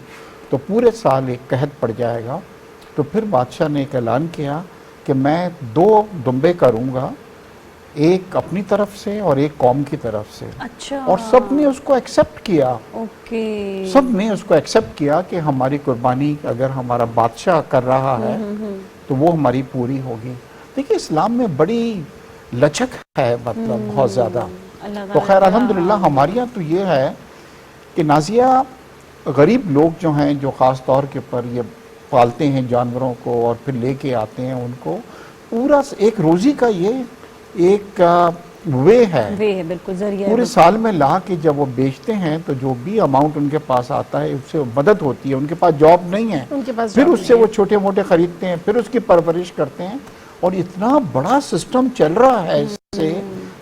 Speaker 2: तो पूरे साल एक कहत पड़ जाएगा। तो फिर बादशाह ने एक ऐलान किया कि मैं 2 दुम्बे करूँगा, एक अपनी तरफ से और एक कौम की तरफ से।
Speaker 1: अच्छा।
Speaker 2: और सब ने उसको एक्सेप्ट किया,
Speaker 1: ओके।
Speaker 2: सब ने उसको एक्सेप्ट किया कि हमारी कुर्बानी अगर हमारा बादशाह कर रहा है तो वो हमारी पूरी होगी। देखिए इस्लाम में बड़ी लचक है, मतलब बहुत ज़्यादा।
Speaker 1: अल्लाह
Speaker 2: तो खैर अल्हम्दुलिल्लाह हमारे यहाँ तो ये है कि नाजिया, गरीब लोग जो हैं, जो ख़ास तौर के ऊपर ये पालते हैं जानवरों को और फिर लेके आते हैं उनको, पूरा एक रोज़ी का ये एक वे है,
Speaker 1: बिल्कुल जरिया है।
Speaker 2: पूरे साल में ला के जब वो बेचते हैं तो जो भी अमाउंट उनके पास आता है उससे मदद होती है। उनके पास जॉब नहीं है,
Speaker 3: उनके पास
Speaker 2: फिर
Speaker 3: job
Speaker 2: उससे
Speaker 3: नहीं
Speaker 2: वो छोटे मोटे खरीदते हैं, फिर उसकी परवरिश करते हैं, और इतना बड़ा सिस्टम चल रहा है इससे,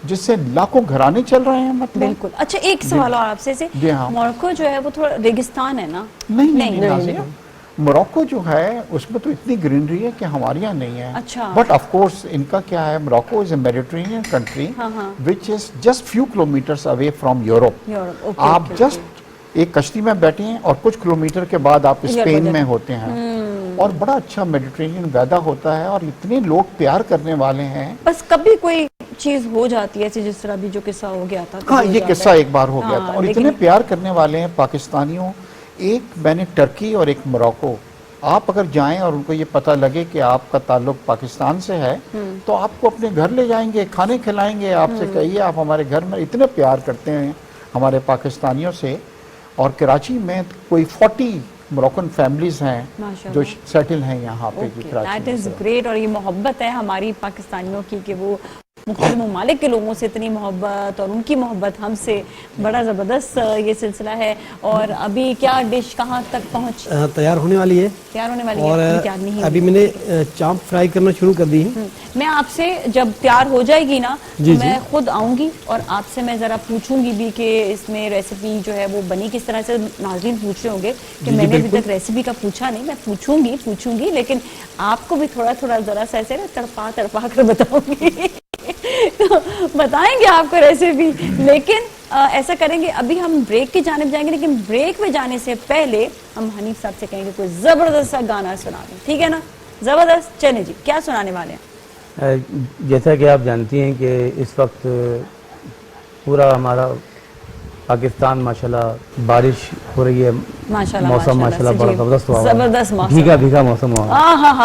Speaker 2: जिससे लाखों घराने चल रहे हैं। मतलब
Speaker 1: बिल्कुल। अच्छा, एक सवाल और आपसे से,
Speaker 2: जी हाँ।
Speaker 1: मोरक्को जो है वो थोड़ा रेगिस्तान है ना?
Speaker 2: नहीं नहीं, नाज़िया, मोरक्को जो है उसमें तो इतनी ग्रीनरी है कि हमारे यहाँ नहीं है।
Speaker 1: अच्छा।
Speaker 2: बट ऑफ कोर्स इनका क्या है, Morocco is a Mediterranean country which is just few kilometres away from Europe.
Speaker 1: Europe,
Speaker 2: आप जस्ट एक कश्ती में बैठे हैं और कुछ किलोमीटर के बाद आप स्पेन में होते हैं, और बड़ा अच्छा मेडिटेरेनियन वेदर होता है, और इतने लोग प्यार करने वाले हैं।
Speaker 1: बस कभी कोई चीज हो जाती है ऐसे, जिस तरह भी जो किस्सा हो गया था।
Speaker 2: हाँ,
Speaker 1: कभी हो
Speaker 2: ये
Speaker 1: जाता
Speaker 2: किस्सा
Speaker 1: है।
Speaker 2: एक बार हो गया था, और इतने प्यार करने वाले हैं पाकिस्तानियों। एक मैंने टर्की और एक मोरक्को, आप अगर जाएं और उनको ये पता लगे कि आपका ताल्लुक पाकिस्तान से है तो आपको अपने घर ले जाएंगे, खाने खिलाएंगे, आपसे कहिए आप हमारे घर में। इतने प्यार करते हैं हमारे पाकिस्तानियों से। और कराची में कोई 40 मोरक्कन फैमिलीज हैं जो सेटल हैं यहाँ पे जी कराची
Speaker 1: दैट
Speaker 2: में।
Speaker 1: Is great. और ये मोहब्बत है हमारी पाकिस्तानियों की कि वो मुख्तलिफ ममालिक के लोगों से इतनी मोहब्बत, और उनकी मोहब्बत हमसे, बड़ा ज़बरदस्त ये सिलसिला है। और अभी क्या डिश कहाँ तक पहुँच
Speaker 5: तैयार होने वाली है,
Speaker 1: तैयार होने वाली
Speaker 5: और
Speaker 1: है? तैयार नहीं
Speaker 5: अभी
Speaker 1: हुई।
Speaker 5: मैंने चांप फ्राई करना शुरू कर दी है।
Speaker 1: मैं आपसे जब तैयार हो जाएगी ना
Speaker 5: जी,
Speaker 1: तो मैं खुद आऊंगी और आपसे मैं ज़रा पूछूंगी भी कि इसमें रेसिपी जो है वो बनी किस तरह से। नाज़रीन पूछ रहे होंगे कि मैंने अभी तक रेसिपी का पूछा नहीं। मैं पूछूंगी, लेकिन आपको भी थोड़ा थोड़ा ज़रा सा ऐसे ना तड़पा कर बताऊंगी। तो बताएंगे आपको रेसिपी, लेकिन ऐसा करेंगे, अभी हम ब्रेक की जानिब जाएंगे, लेकिन ब्रेक में जाने से पहले हम हनीफ साहब से कहेंगे कोई ज़बरदस्त सा गाना सुना दें, ठीक है ना? ज़बरदस्त, चलें जी, क्या सुनाने वाले हैं?
Speaker 4: जैसा कि आप जानती हैं कि इस वक्त पूरा हमारा पाकिस्तान माशाल्लाह बारिश हो रही है,
Speaker 1: माशाल्लाह
Speaker 4: मौसम माशाल्लाह बड़ा ज़बरदस्त हुआ है,
Speaker 1: ज़बरदस्त मौसम,
Speaker 4: भीगा मौसम हुआ है।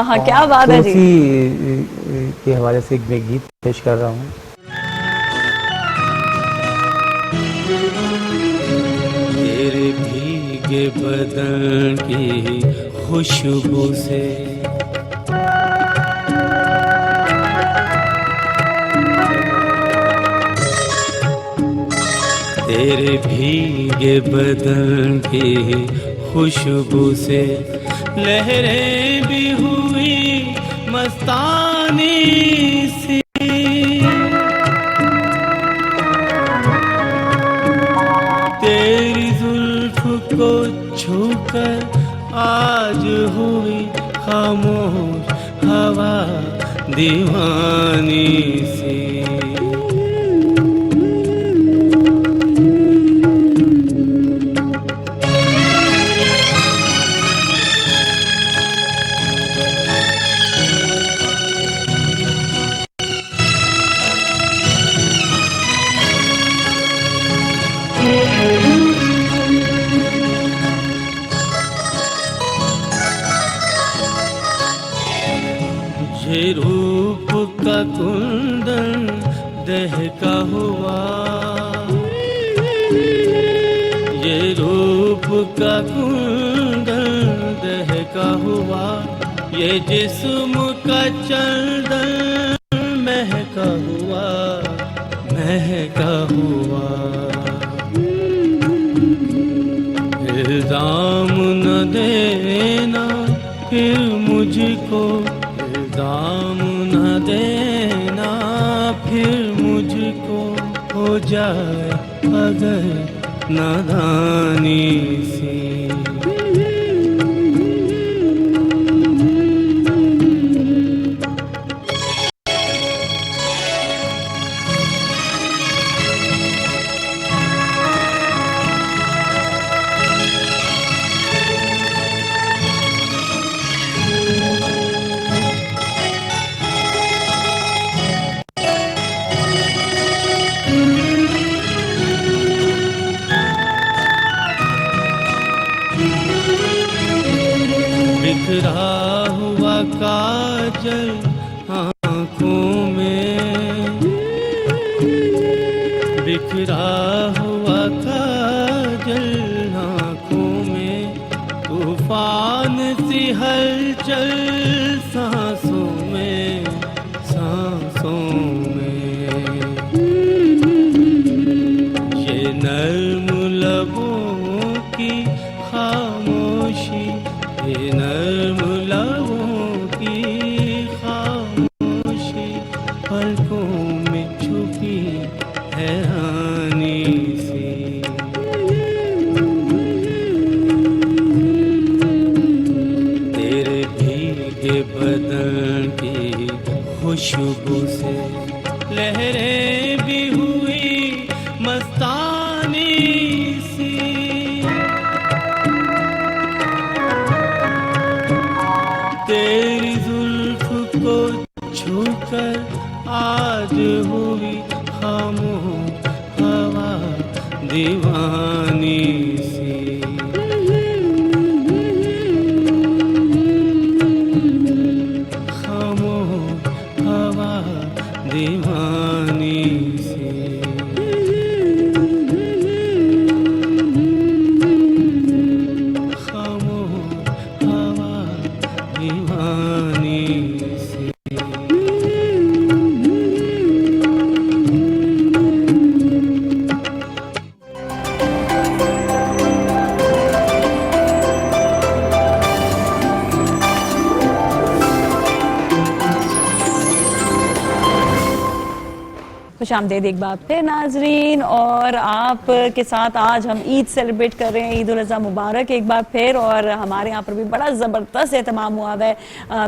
Speaker 1: हाँ, क्या बात है जी।
Speaker 4: उसी के हवाले से एक मैं गीत पेश कर रहा हूँ।
Speaker 7: तेरे भीगे बदन की खुशबू से तेरे भीगे बदन की खुशबू से लहरें भी हुई मस्तानी सी। तेरी जुल्फ को छूकर आज हुई खामोश हवा दीवानी सी। ये रूप का कुंदन दहका हुआ, ये रूप का कुंदन दहका हुआ, ये जिस्म का चंदन महका हुआ, महका हुआ। इल्जाम न देना फिर मुझको, इल्जाम न देना फिर मुझको, हो जाए अगर नादानी सी। बिखरा हुआ काजल आँखों में, बिखरा हुआ काजल आँखों में, तूफान सी हलचल सांसों में, सांसों में। ये नर्म लबों की खामोशी, ये नर्म लबों की खामोशी, पलकों में छुपी हैरानी सी। तेरे भीगे बदन की खुशबू से लहरें भी हुई मस्तानी सी। तेरी जुल्फ को छूकर आज हुई खामोश हवा दीवानी सी। खामोश हवा दीवानी सी। खामोश हवा दीवानी सी।
Speaker 1: खुशामदीद एक बार फिर नाजरीन, और आप के साथ आज हम ईद सेलिब्रेट कर रहे हैं। ईद उल अज़हा मुबारक एक बार फिर। और हमारे यहाँ पर भी बड़ा ज़बरदस्त एहतमाम हुआ है।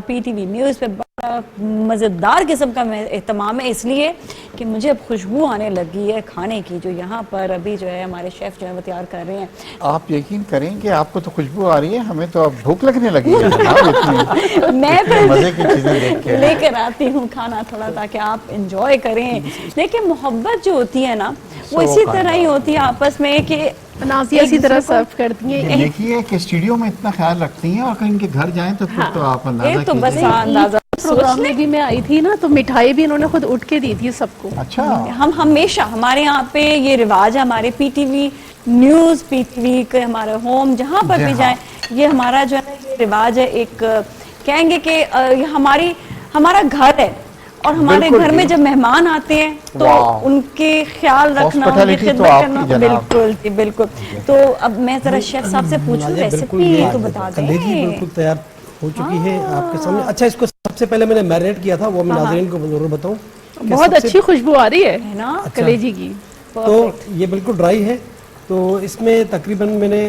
Speaker 1: PTV न्यूज़ पे बड़ा मज़ेदार किस्म का एहतमाम है, इसलिए कि मुझे अब खुशबू आने लगी है खाने की, जो यहाँ पर अभी जो है हमारे शेफ़ जो है वो तैयार कर रहे हैं।
Speaker 2: आप यकीन करें कि आपको तो खुशबू आ रही है, हमें तो अब भूख लगने लगी है जनाब, इतनी
Speaker 1: मैं
Speaker 2: इतनी
Speaker 1: फिर
Speaker 2: मजे की चीजें देख के।
Speaker 1: लेकर आती हूँ खाना थोड़ा, ताकि आप इंजॉय करें। लेकिन मोहब्बत जो होती है ना, वो इसी तरह ही होती है आपस में, कि
Speaker 3: नाज़िया इसी तरह सर्व करती हैं।
Speaker 2: देखिए कि स्टूडियो में इतना ख्याल रखती हैं, और कहीं इनके घर जाएं तो फिर तो आप अंदाजा
Speaker 1: एक तो बस
Speaker 2: कीजिए।
Speaker 1: अंदाजा
Speaker 3: प्रोग्राम में भी मैं आई थी ना, तो मिठाई भी इन्होंने खुद उठ के दी थी सबको।
Speaker 2: अच्छा,
Speaker 1: हम हमेशा हमारे यहाँ पे ये रिवाज है, हमारे PTV न्यूज़, PTV के हमारे होम जहाँ पर भी
Speaker 2: हाँ।
Speaker 1: जाएं, ये हमारा जो है ना ये रिवाज है। एक कहेंगे कि ये हमारा घर है, और हमारे
Speaker 2: बिल्कुल
Speaker 1: घर में
Speaker 2: जी।
Speaker 1: जब मेहमान आते हैं तो
Speaker 2: वाह।
Speaker 1: उनके ख्याल रखना, उनकी
Speaker 2: Hospitality तो
Speaker 1: खिदमत
Speaker 2: आपकी
Speaker 1: करना,
Speaker 2: जनाब।
Speaker 1: बिल्कुल जी बिल्कुल। तो अब मैं जरा शेफ साहब से पूछूं
Speaker 5: नाज़िया, बिल्कुल
Speaker 1: रेसिपी
Speaker 5: ये
Speaker 1: तो बता
Speaker 5: कलेजी
Speaker 1: दें।
Speaker 5: बिल्कुल तैयार हो चुकी है आपके सामने। अच्छा, इसको सबसे पहले मैंने मैरिनेट किया था, वो मैं नाज़रीन को जरूर बताऊं कि
Speaker 3: बहुत
Speaker 5: सबसे-
Speaker 3: अच्छी खुशबू आ रही
Speaker 1: है
Speaker 3: है
Speaker 1: ना?
Speaker 3: कलेजी की।
Speaker 5: तो ये बिल्कुल ड्राई है। तो इसमें तकरीबन मैंने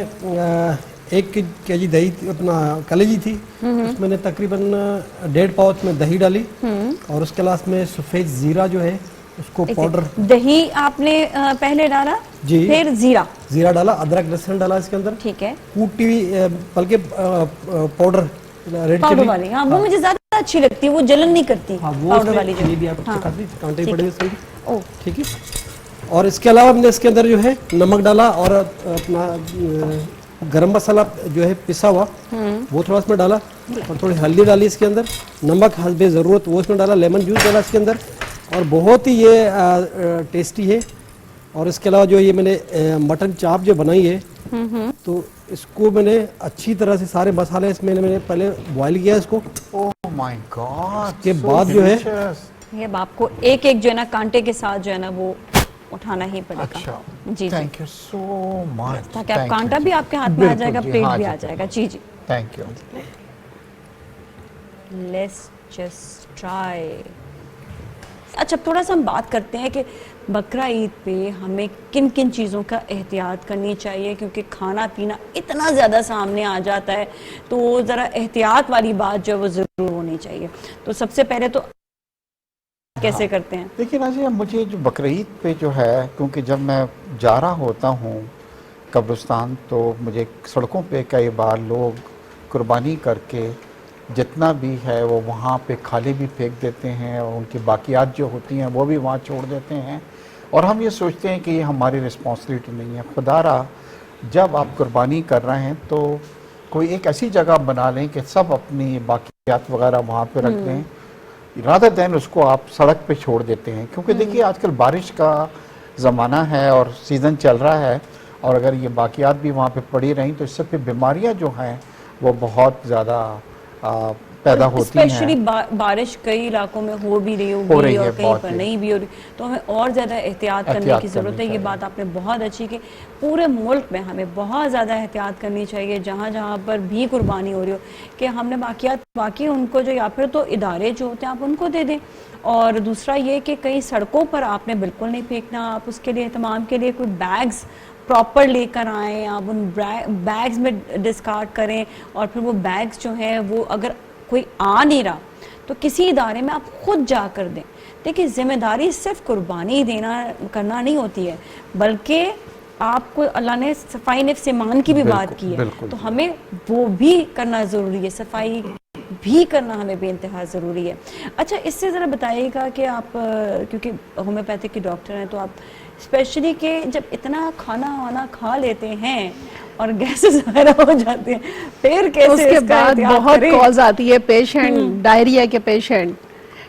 Speaker 5: 1 kg दही अपना कलेजी थी, उसमें मैंने तकरीबन 1.5 पाउच में दही डाली, और उसके अलावा में सफ़ेद ज़ीरा जो है उसको पाउडर,
Speaker 1: दही आपने पहले डाला,
Speaker 5: जी।
Speaker 1: फिर जीरा
Speaker 5: डाला, अदरक लहसुन डाला इसके अंदर,
Speaker 1: ठीक है,
Speaker 5: कूटी हुई बल्कि पाउडर रेड
Speaker 1: पाउडर
Speaker 5: चिली,
Speaker 1: वाली। हाँ, वो मुझे ज्यादा अच्छी लगती है, वो जलन नहीं करती।
Speaker 5: हाँ वो
Speaker 1: पाउडर
Speaker 5: उसमें
Speaker 1: वाली
Speaker 5: ये
Speaker 1: जो
Speaker 5: भी आपको
Speaker 1: हाँ,
Speaker 5: कांटे कांटे
Speaker 1: ठीक
Speaker 5: पड़े
Speaker 1: है।
Speaker 5: इसमें,
Speaker 1: ओ
Speaker 5: ठीक है। और इसके अलावा हमने इसके अंदर जो है नमक डाला, और अपना गरम मसाला जो है पिसा हुआ वो थोड़ा इसमें डाला, और थोड़ी हल्दी डाली इसके अंदर, नमक हस्बे ज़रूरत वो इसमें डाला, लेमन जूस डाला इसके अंदर, और बहुत ही ये टेस्टी है। और इसके अलावा जो ये मैंने मटन चाप जो बनाई है, तो इसको मैंने अच्छी तरह से सारे मसाले इसमें मैंने पहले बॉईल किया इसको,
Speaker 2: ओह माय गॉड,
Speaker 5: के बाद जो है
Speaker 1: ये अब आपको एक एक जो है ना कांटे के साथ जो है ना वो उठाना ही पड़ेगा।
Speaker 2: अच्छा,
Speaker 1: जी जी,
Speaker 2: थैंक यू सो मच,
Speaker 1: ताकि आप कांटा भी आपके हाथ में आ जाएगा, प्लेट भी आ जाएगा। जी जी,
Speaker 2: thank you.
Speaker 1: Let's just try. अच्छा, थोड़ा सा हम बात करते हैं कि बकरा ईद पे हमें किन किन चीज़ों का एहतियात करनी चाहिए, क्योंकि खाना पीना इतना ज़्यादा सामने आ जाता है, तो ज़रा एहतियात वाली बात जो है वो ज़रूर होनी चाहिए। तो सबसे पहले तो कैसे करते हैं?
Speaker 2: देखिए नाज़िया, मुझे जो बकरीद पे जो है, क्योंकि जब मैं जा रहा होता हूँ कब्रिस्तान, तो मुझे सड़कों पे कई बार लोग कुर्बानी करके जितना भी है वो वहाँ पे खाली भी फेंक देते हैं, और उनकी बाकियात जो होती हैं वो भी वहाँ छोड़ देते हैं, और हम ये सोचते हैं कि ये हमारी रिस्पॉन्सिबिलिटी नहीं है। खुदारा जब आप कुर्बानी कर रहे हैं तो कोई एक ऐसी जगह बना लें कि सब अपनी बाकियात वगैरह वहाँ पे रख दें, रादर देन उसको आप सड़क पे छोड़ देते हैं। क्योंकि देखिए आजकल बारिश का ज़माना है और सीज़न चल रहा है, और अगर ये बाकियात भी वहाँ पे पड़ी रहीं तो इससे फिर बीमारियाँ जो हैं वो बहुत ज़्यादा पैदा होती हैं।
Speaker 1: स्पेशली बारिश कई इलाकों में हो भी रही
Speaker 2: हो
Speaker 1: होगी
Speaker 2: रही
Speaker 1: और
Speaker 2: है,
Speaker 1: कहीं
Speaker 2: बहुत
Speaker 1: पर
Speaker 2: ही।
Speaker 1: नहीं भी हो रही, तो हमें और ज़्यादा एहतियात करने
Speaker 2: एहतियात
Speaker 1: की ज़रूरत
Speaker 2: करनी
Speaker 1: है। ये
Speaker 2: चाहिए।
Speaker 1: बात आपने बहुत अच्छी की, पूरे मुल्क में हमें बहुत ज़्यादा एहतियात करनी चाहिए, जहाँ जहाँ पर भी कुर्बानी हो रही हो, कि हमने बाकियात बाकी उनको जो, या फिर तो इदारे जो होते हैं आप उनको दे दें। और दूसरा ये कि कई सड़कों पर आपने बिल्कुल नहीं फेंकना, आप उसके लिए तमाम के लिए कोई बैग्स प्रॉपर लेकर आएँ, आप उन बैग्स में डिस्कार्ड करें, और फिर वो बैग्स जो हैं वो अगर कोई आ नहीं रहा तो किसी इदारे में आप खुद जा कर दें। देखिए जिम्मेदारी सिर्फ कुर्बानी देना करना नहीं होती है, बल्कि आपको अल्लाह ने सफाई नफ्स ईमान की भी बात की है,
Speaker 2: बिल्कुल।
Speaker 1: तो हमें वो भी करना ज़रूरी है, सफाई भी करना हमें बेइंतहा ज़रूरी है। अच्छा, इससे ज़रा बताइएगा कि आप क्योंकि होम्योपैथिक के डॉक्टर हैं, तो आप स्पेशली के जब इतना खाना वाना खा लेते हैं और गैसेस वगैरह हो जाते हैं, फिर कैसे
Speaker 3: उसके
Speaker 1: इसका
Speaker 3: बाद
Speaker 1: एहतियात
Speaker 3: बहुत
Speaker 1: करें?
Speaker 3: कॉल्स आती है, पेशेंट डायरिया के पेशेंट,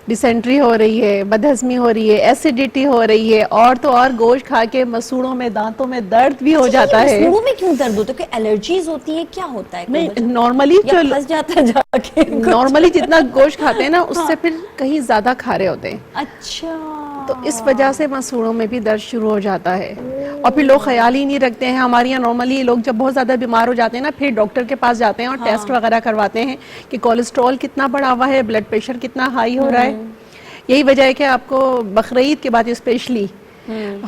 Speaker 3: डिसेंट्री हो रही है, बदहजमी हो रही है, एसिडिटी हो रही है, और तो और गोश्त खा के मसूड़ों में दांतों में दर्द भी हो जाता है।
Speaker 1: मसूड़ों में क्यों दर्द होता है? कोई एलर्जीज होती है, क्या होता है? कोई
Speaker 3: नहीं,
Speaker 1: वजह?
Speaker 3: नॉर्मली
Speaker 1: या
Speaker 3: जो
Speaker 1: फंस जाता है जाके
Speaker 3: नॉर्मली जितना गोश्त खाते हैं ना, उससे फिर कहीं ज्यादा खा रहे होते हैं,
Speaker 1: अच्छा,
Speaker 3: तो इस वजह से मसूड़ों में भी दर्द शुरू हो जाता है। और फिर लोग ख्याल ही नहीं रखते हैं। हमारे यहाँ नॉर्मली लोग जब बहुत ज़्यादा बीमार हो जाते हैं ना, फिर डॉक्टर के पास जाते हैं और टेस्ट वगैरह करवाते हैं कि कोलेस्ट्रॉल कितना बढ़ा हुआ है, ब्लड प्रेशर कितना हाई हो रहा है। यही वजह है कि आपको बकरीद के बाद स्पेशली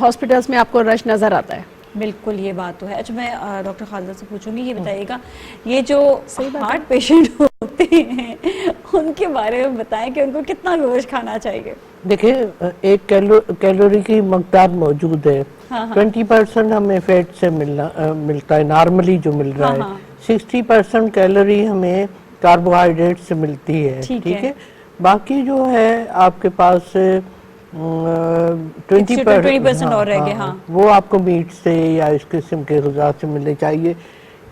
Speaker 3: हॉस्पिटल्स में आपको रश नज़र आता है।
Speaker 1: बिल्कुल ये बात तो है। अच्छा, मैं डॉक्टर खालिदा से पूछूंगी, ये बताइएगा, ये जो हार्ट पेशेंट होते हैं उनके बारे में बताएं कि उनको कितना गोश्त खाना चाहिए?
Speaker 6: देखिए, एक कैलोरी की मकदार मौजूद है। 20% हमें फैट से मिलता है, नॉर्मली जो मिल रहा है। 60% कैलोरी हमें कार्बोहाइड्रेट से मिलती है, ठीक है। बाकी जो है आपके पास
Speaker 1: 20% और रह गए, हाँ,
Speaker 6: वो आपको मीट से या इस किस्म के ग़िज़ा से मिलने चाहिए।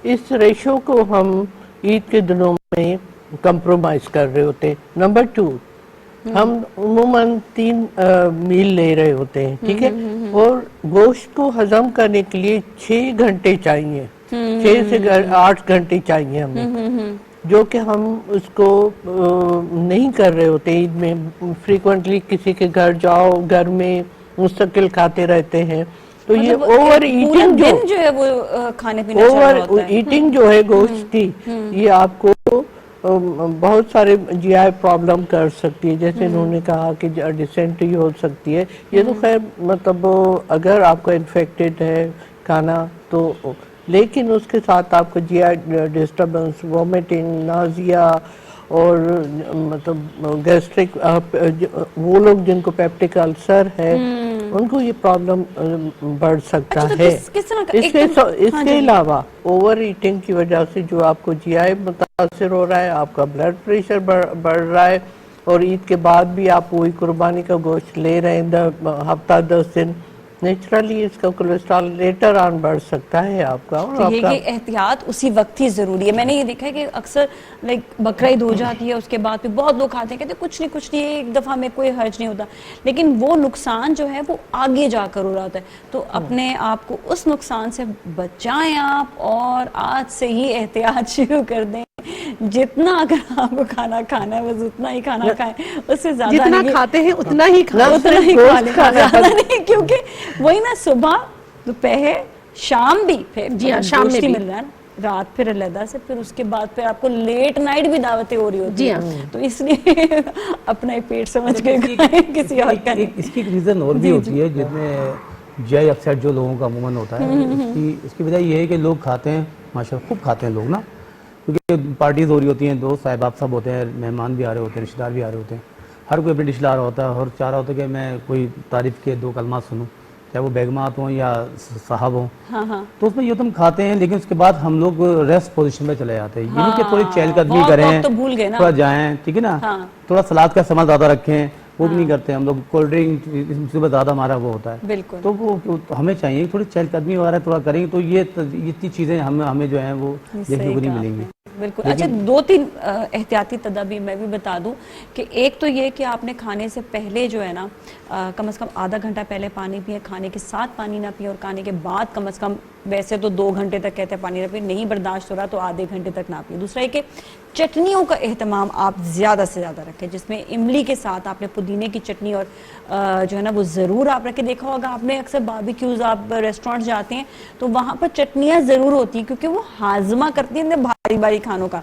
Speaker 6: इस रेशो को हम ईद के दिनों में कंप्रोमाइज़ कर रहे होते हैं। नंबर 2, हम उम्मूमन 3 मील ले रहे होते हैं, ठीक है, और गोश्त को हजम करने के लिए 6 घंटे चाहिए, 6 से 8 घंटे चाहिए हमें, जो कि हम उसको नहीं कर रहे होते। ईद में फ्रीक्वेंटली किसी के घर जाओ, घर में मुस्तकिल खाते रहते हैं, तो ये ओवर ईटिंग
Speaker 1: जो है वो खाने पीने
Speaker 6: ओवर ईटिंग जो है गोश्त की, ये आपको बहुत सारे जीआई प्रॉब्लम कर सकती है। जैसे इन्होंने कहा कि डिसेंट्री हो सकती है, ये तो खैर मतलब अगर आपका इन्फेक्टेड है खाना तो, लेकिन उसके साथ आपको जीआई डिस्टर्बेंस, वॉमिटिंग, नाजिया और मतलब गैस्ट्रिक, वो लोग जिनको पेप्टिक अल्सर है उनको ये प्रॉब्लम बढ़ सकता है।
Speaker 1: किस तरह का
Speaker 6: इसके अलावा ओवर ईटिंग की वजह से जो आपको जीआई मुतासर हो रहा है, आपका ब्लड प्रेशर बढ़ रहा है, और ईद के बाद भी आप वही कुर्बानी का गोश्त ले रहे हैं हफ्ता 10 दिन, नेचुरली इसका कोलेस्ट्रॉल लेटर ऑन बढ़ सकता है आपका। और
Speaker 1: तो ये एहतियात उसी वक्त ही जरूरी है। मैंने ये देखा है कि अक्सर लाइक बकरीद हो जाती है, उसके बाद फिर बहुत लोग खाते हैं, कहते कुछ नहीं एक दफ़ा में कोई हर्ज नहीं होता, लेकिन वो नुकसान जो है वो आगे जाकर हो रहा होता है। तो अपने आप को उस नुकसान से बचाएं आप, और आज से ही एहतियात शुरू कर दें। जितना अगर आपको खाना खाना है बस उतना ही खाना खाएं, उससे ज्यादा
Speaker 3: जितना
Speaker 1: नहीं,
Speaker 3: खाते हैं उतना ही
Speaker 1: उतना ही खा लें, ज्यादा नहीं, क्योंकि वही ना सुबह दोपहर शाम भी, फिर
Speaker 3: जी हाँ, शाम में भी
Speaker 1: मिल रहा है, रात फिर अलहदा से, फिर उसके बाद फिर आपको लेट नाइट भी दावतें हो रही होती
Speaker 3: जी
Speaker 1: हैं।
Speaker 3: हाँ।
Speaker 1: तो इसलिए अपना ही पेट समझ के खाएं, किसी और का नहीं।
Speaker 4: इसकी एक रीज़न और भी होती है, जिसमें जीआई अपसेट जो लोगों का अमूमन होता है, इसकी वजह ये है कि लोग खाते हैं, माशाल्लाह खूब खाते हैं लोग ना, क्योंकि पार्टीज हो रही होती हैं, दोस्त साहिबाब सब होते हैं, मेहमान भी आ रहे होते हैं, रिश्तेदार भी आ रहे होते हैं, हर कोई अपनी डिश ला रहा होता है और चाह रहा होता है कि मैं कोई तारीफ़ के 2 कलमा सुनूं, चाहे वो बेगमात हों या साहब हों।
Speaker 1: हाँ।
Speaker 4: तो उसमें ये तो हम खाते हैं, लेकिन उसके बाद हम लोग रेस्ट पोजीशन में चले जाते हैं। ये नहीं कि थोड़ी चहलकदमी करें,
Speaker 1: तो भूल गए ना,
Speaker 4: थोड़ा जाएं, ठीक है ना, थोड़ा सलाद का इस्तेमाल ज़्यादा रखें, वो भी नहीं करते हम लोग। कोल्ड ड्रिंक इसमें ज़्यादा हमारा वो होता है,
Speaker 1: बिल्कुल।
Speaker 4: तो वो हमें चाहिए थोड़ी चहलकदमी वगैरह थोड़ा करेंगे, तो ये इतनी चीज़ें हमें जो है वो देखने को नहीं मिलेंगी।
Speaker 1: बिल्कुल। अच्छा, 2-3 एहतियाती तदाबीर मैं भी बता दूं कि एक तो ये कि आपने खाने से पहले जो है ना कम से कम आधा घंटा पहले पानी पिए, खाने के साथ पानी ना पिए, और खाने के बाद कम से कम, वैसे तो 2 घंटे तक कहते हैं पानी ना पिए, नहीं बर्दाश्त हो रहा तो आधे घंटे तक ना पिए। दूसरा है कि चटनियों का एहतमाम आप ज़्यादा से ज़्यादा रखें, जिसमें इमली के साथ आपने पुदीने की चटनी और जो है ना वो ज़रूर आप रखें। देखा होगा आपने, अक्सर बारबेक्यूज़, आप रेस्टोरेंट जाते हैं तो वहाँ पर चटनियाँ ज़रूर होती हैं, क्योंकि वो हाजमा करती हैं भारी भारी खानों का।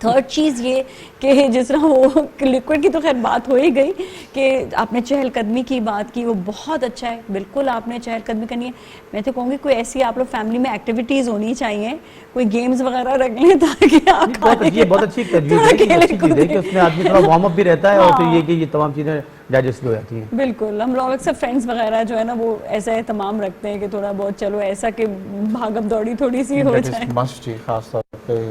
Speaker 1: थर्ड चीज़ ये कि जिस तरह वो लिक्विड की तो खैर बात हो ही गई, कि आपने चहलकदमी की बात की, वो बहुत अच्छा है, बिल्कुल आपने चहलकदमी करनी है। मैं तो कहूँगी कोई ऐसी आप लोग फैमिली में एक्टिविटीज़ होनी चाहिए, कोई गेम्स वगैरह रख लें ताकि आप
Speaker 4: ये बहुत अच्छी तजवीज़ है, कि अच्छी चीज़ है कि उसमें आदमी थोड़ा वार्म अप भी रहता है, और फिर ये कि ये तमाम चीज़ें डाइजेस्ट भी हो जाती हैं।
Speaker 1: बिल्कुल। हम लोग अक्सर फ्रेंड्स वगैरह जो है ना वो ऐसा एहतमाम रखते हैं कि थोड़ा बहुत चलो ऐसा कि भागम दौड़ी थोड़ी सी हो जाए।
Speaker 2: मस्ट जी, खास तौर पे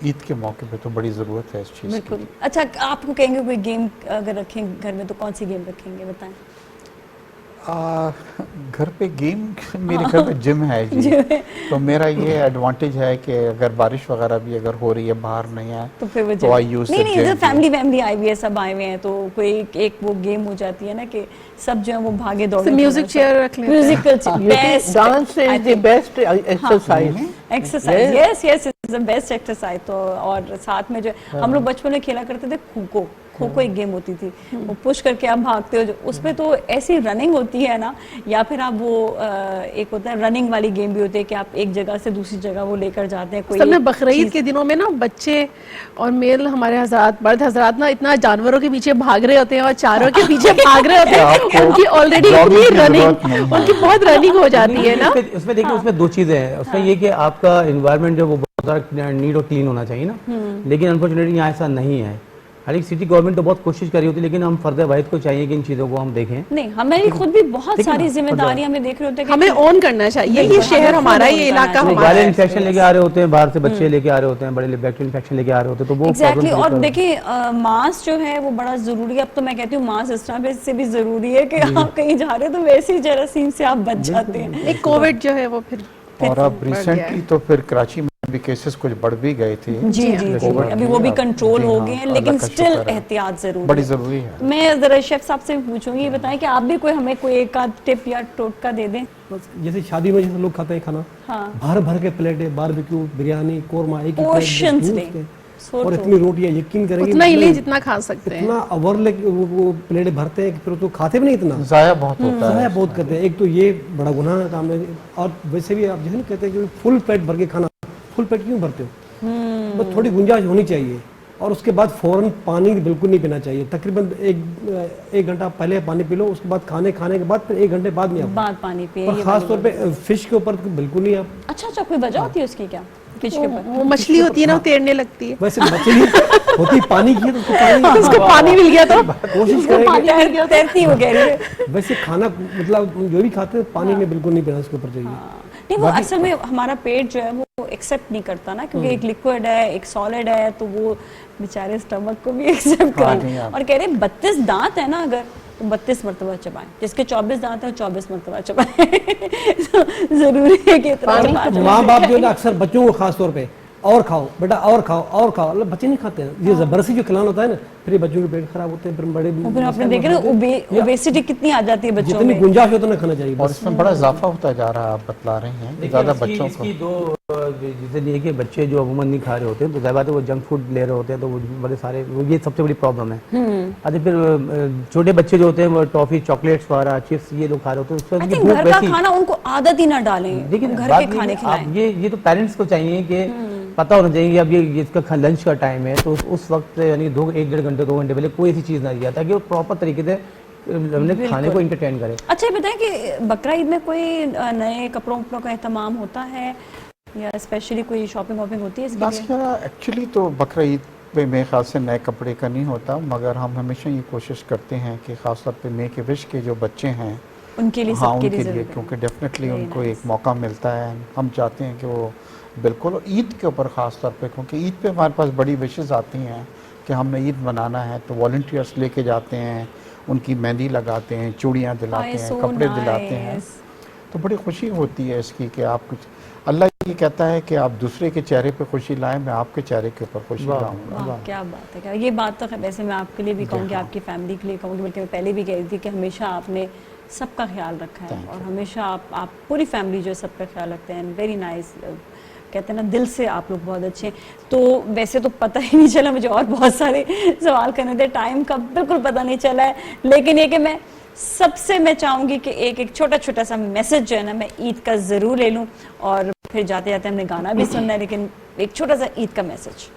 Speaker 2: ईद के मौके पे तो बड़ी ज़रूरत है इस चीज़ की।
Speaker 1: बिल्कुल। अच्छा, आपको कहेंगे कोई गेम अगर रखें घर में तो कौन सी गेम रखेंगे, बताएं।
Speaker 2: घर पे गेम, मेरे घर पे जिम है जी, तो मेरा ये एडवांटेज है कि अगर बारिश वगैरह भी अगर हो रही है, बाहर नहीं है,
Speaker 1: तो फिर वो
Speaker 2: तो आई यूज
Speaker 1: नहीं नहीं, जब फैमिली आई हुई है, सब आए हुए हैं, तो कोई एक वो गेम हो जाती है ना कि सब जो है वो भागे दौड़े।
Speaker 3: म्यूजिक चेयर रख लेते हैं।
Speaker 1: Musical best
Speaker 6: dance is the best exercise.
Speaker 1: Exercise, yes yes, is the best exercise. तो और साथ में जो हम लोग बचपन में खेला करते थे खो खो एक गेम होती थी, वो पुश करके आप भागते हो, जो उसमें तो ऐसी रनिंग होती है ना, या फिर आप वो एक होता है रनिंग वाली गेम भी होती है कि आप एक जगह से दूसरी जगह वो लेकर जाते हैं। कोई
Speaker 3: में बकरीद के दिनों में ना बच्चे और मेल हमारे हजरात, मर्द हजरात ना इतना जानवरों के पीछे भाग रहे होते हैं और चारों के पीछे भाग रहे होते हैं, उनकी ऑलरेडी इतनी रनिंग, उनकी बहुत रनिंग हो जाती है ना।
Speaker 4: उसमें देखिए, उसमें दो चीजें हैं। उसमें ये कि आपका एनवायरनमेंट जो वो बहुत ज़्यादा नीट और क्लीन होना चाहिए ना, लेकिन अनफॉर्चुनेटली यहाँ ऐसा नहीं है। हालांकि सिटी गवर्नमेंट तो बहुत कोशिश कर रही होती है, लेकिन हम फर्द वाहिद को चाहिए कि इन चीज़ों को हम देखें।
Speaker 1: नहीं, हमें खुद भी बहुत सारी जिम्मेदारी हमें देख रहे होते हैं,
Speaker 3: हमें ऑन करना चाहिए। ये शहर हमारा, ये इलाका हमारा।
Speaker 4: वायरल इन्फेक्शन लेके आ रहे होते हैं, बाहर से बच्चे लेके आ रहे होते हैं, बड़े बैक्टीरियल इन्फेक्शन लेके आ रहे होते हैं, तो वो
Speaker 1: एग्जैक्टली। और देखिए मास्क जो है वो बड़ा जरूरी है। अब तो मैं कहती हूँ मास्क इस तरह से भी जरूरी है कि आप कहीं जा रहे हो तो वैसे ही जरासीम से आप बच जाते हैं।
Speaker 3: एक कोविड जो है वो फिर
Speaker 2: और अब रिसेंटली तो फिर कराची में भी केसेस कुछ बढ़ भी गए थे।
Speaker 1: जी जी जी, अभी वो भी कंट्रोल हो गए हैं, लेकिन स्टिल एहतियात जरूरी
Speaker 2: बड़ी जरूरी है।
Speaker 1: मैं जरा शेफ साहब से पूछूंगी, ये बताएं कि आप भी कोई हमें कोई एक आध टिप या टोटका दे दें।
Speaker 5: बस जैसे शादी में जैसे लोग खाते हैं खाना,
Speaker 1: हाँ,
Speaker 5: भर भर के प्लेट है, बारबेक्यू, बिरयानी, कोरमा, एक
Speaker 1: Portions
Speaker 5: ही
Speaker 1: ले।
Speaker 5: प्लेट,
Speaker 1: So
Speaker 5: और
Speaker 1: true।
Speaker 5: इतनी रोटियां, यकीन करेंगे
Speaker 3: उतना ही ले जितना खा सकते हैं।
Speaker 5: इतना ओवरले वो प्लेट भरते हैं कि फिर तो खाते भी नहीं इतना,
Speaker 2: ज़ाया बहुत होता है।
Speaker 5: ज़ाया बहुत करते हैं। एक तो ये बड़ा गुनाह का काम है, और वैसे भी आप जैसे ना कहते हैं कि फुल पेट भर के खाना, फुल पेट क्यों भरते हो? बस थोड़ी गुंजाइश होनी चाहिए। और उसके बाद फौरन पानी बिल्कुल नहीं पीना चाहिए। तकरीबन एक घंटा पहले पानी पी लो, उसके बाद खाने के बाद फिर 1 घंटे बाद नहीं आप।
Speaker 1: बाद पानी पिए।
Speaker 5: और खास तौर पे फिश के ऊपर तो बिल्कुल नहीं आप।
Speaker 1: अच्छा, कोई वजह होती है उसकी क्या? फिश के ऊपर
Speaker 3: वो मछली होती है ना, वो तैरने लगती है।
Speaker 5: वैसे मछली होती पानी की है, तो
Speaker 3: उसको पानी मिल गया तो
Speaker 5: कोशिश करेंगे।
Speaker 1: तैरती हो गई।
Speaker 5: वैसे खाना मतलब जो भी खाते हैं पानी में बिल्कुल नहीं पीना उसके ऊपर चाहिए।
Speaker 1: नहीं, वो असल में हमारा पेट जो है वो एक्सेप्ट नहीं करता ना, क्योंकि एक लिक्विड है, एक सॉलिड है, तो वो बेचारे स्टमक को भी एक्सेप्ट करें। और कह रहे 32 दांत है ना, अगर तो 32 मरतबा चबाएं। जिसके 24 दांत है 24 मरतबा चबाएं। तो जरूरी है कि इतना
Speaker 5: माँ बाप जो है ना अक्सर बच्चों को खास तौर पे और खाओ बेटा, और खाओ, बच्चे नहीं खाते हैं। ये जबरदस्ती जो खिलाना होता है ना, फिर ये बच्चों के पेट खराब होते हैं, फिर बड़े
Speaker 1: फिर आपने देखा ना ओबेसिटी कितनी आ जाती है बच्चों
Speaker 5: जितनी
Speaker 1: में।
Speaker 5: गुंजाइश होता है ना खाना चाहिए।
Speaker 2: और इसमें बड़ा इजाफा होता जा रहा है, आप बतला रहे हैं ज़्यादा बच्चों को।
Speaker 4: इसकी दो जैसे ये कि बच्चे जो अमूमन नहीं खा रहे होते हैं, तो ज़ाहिर बात है वो जंक फूड ले रहे होते हैं, तो वो बड़े सारे ये सबसे बड़ी प्रॉब्लम है। अच्छा, फिर छोटे बच्चे जो होते हैं वो टॉफी, चॉकलेट्स वगैरह, चिप्स ये लोग खा रहे होते हैं, उसमें
Speaker 1: घर का खाना उनको आदत ही ना डालें,
Speaker 4: लेकिन
Speaker 1: घर
Speaker 4: बात
Speaker 1: के खाने
Speaker 4: ये आप
Speaker 1: खिलाएं।
Speaker 4: ये तो पेरेंट्स को चाहिए कि पता होना चाहिए कि अब ये इसका लंच का टाइम है, तो उस वक्त यानी 1-1.5 घंटे 2 घंटे पहले कोई ऐसी चीज़ ना दिया, ताकि वो प्रॉपर तरीके से हमने खाने को इंटरटेन करे।
Speaker 1: अच्छा, ये बताएं कि बकरा ईद में कोई नए कपड़ों का एहतमाम होता है या स्पेशली कोई शॉपिंग वॉपिंग होती है इसके लिए?
Speaker 2: एक्चुअली तो बकरा ईद पे मेरे ख्याल से नए कपड़े का नहीं होता, मगर हम हमेशा ये कोशिश करते हैं कि ख़ासतौर पे मेक ए विश के जो बच्चे हैं
Speaker 1: उनके लिए,
Speaker 2: हाँ,
Speaker 1: सबके
Speaker 2: उनके लिए,
Speaker 1: ज़रूर है।
Speaker 2: क्योंकि डेफिनेटली
Speaker 1: Very
Speaker 2: उनको
Speaker 1: nice।
Speaker 2: एक मौका मिलता है। हम चाहते हैं कि वो बिल्कुल ईद के ऊपर ख़ास तौर पे, क्योंकि ईद पे हमारे पास बड़ी विशेज़ आती हैं कि हमने ईद मनाना है, तो वॉल्टियर्स लेके जाते हैं, उनकी मेहंदी लगाते हैं, चूड़ियाँ दिलाते हैं, कपड़े दिलाते हैं, तो बड़ी खुशी होती है इसकी कि आप कुछ। अल्लाह ये कहता है कि आप दूसरे के चेहरे पे खुशी लाएं, मैं आपके चेहरे के ऊपर खुशी
Speaker 4: वाह।
Speaker 2: लाऊंगा।
Speaker 1: वाह, क्या बात है, क्या ये बात तो खैर वैसे मैं आपके लिए भी कहूँगी, आपकी फैमिली के लिए कहूँगी, बल्कि मैं पहले भी कह रही थी कि हमेशा आपने सबका ख्याल रखा है और हमेशा आप पूरी फैमिली जो है सबका ख्याल रखते हैं। वेरी नाइस, कहते हैं ना दिल से आप लोग बहुत अच्छे हैं। तो वैसे तो पता ही नहीं चला, मुझे और बहुत सारे सवाल करने थे, टाइम का बिल्कुल पता नहीं चला है, लेकिन ये कि मैं चाहूँगी कि एक छोटा छोटा सा मैसेज जो है ना मैं ईद का ज़रूर ले लूँ, और फिर जाते जाते हमने गाना भी सुनना है, लेकिन एक छोटा सा ईद का मैसेज।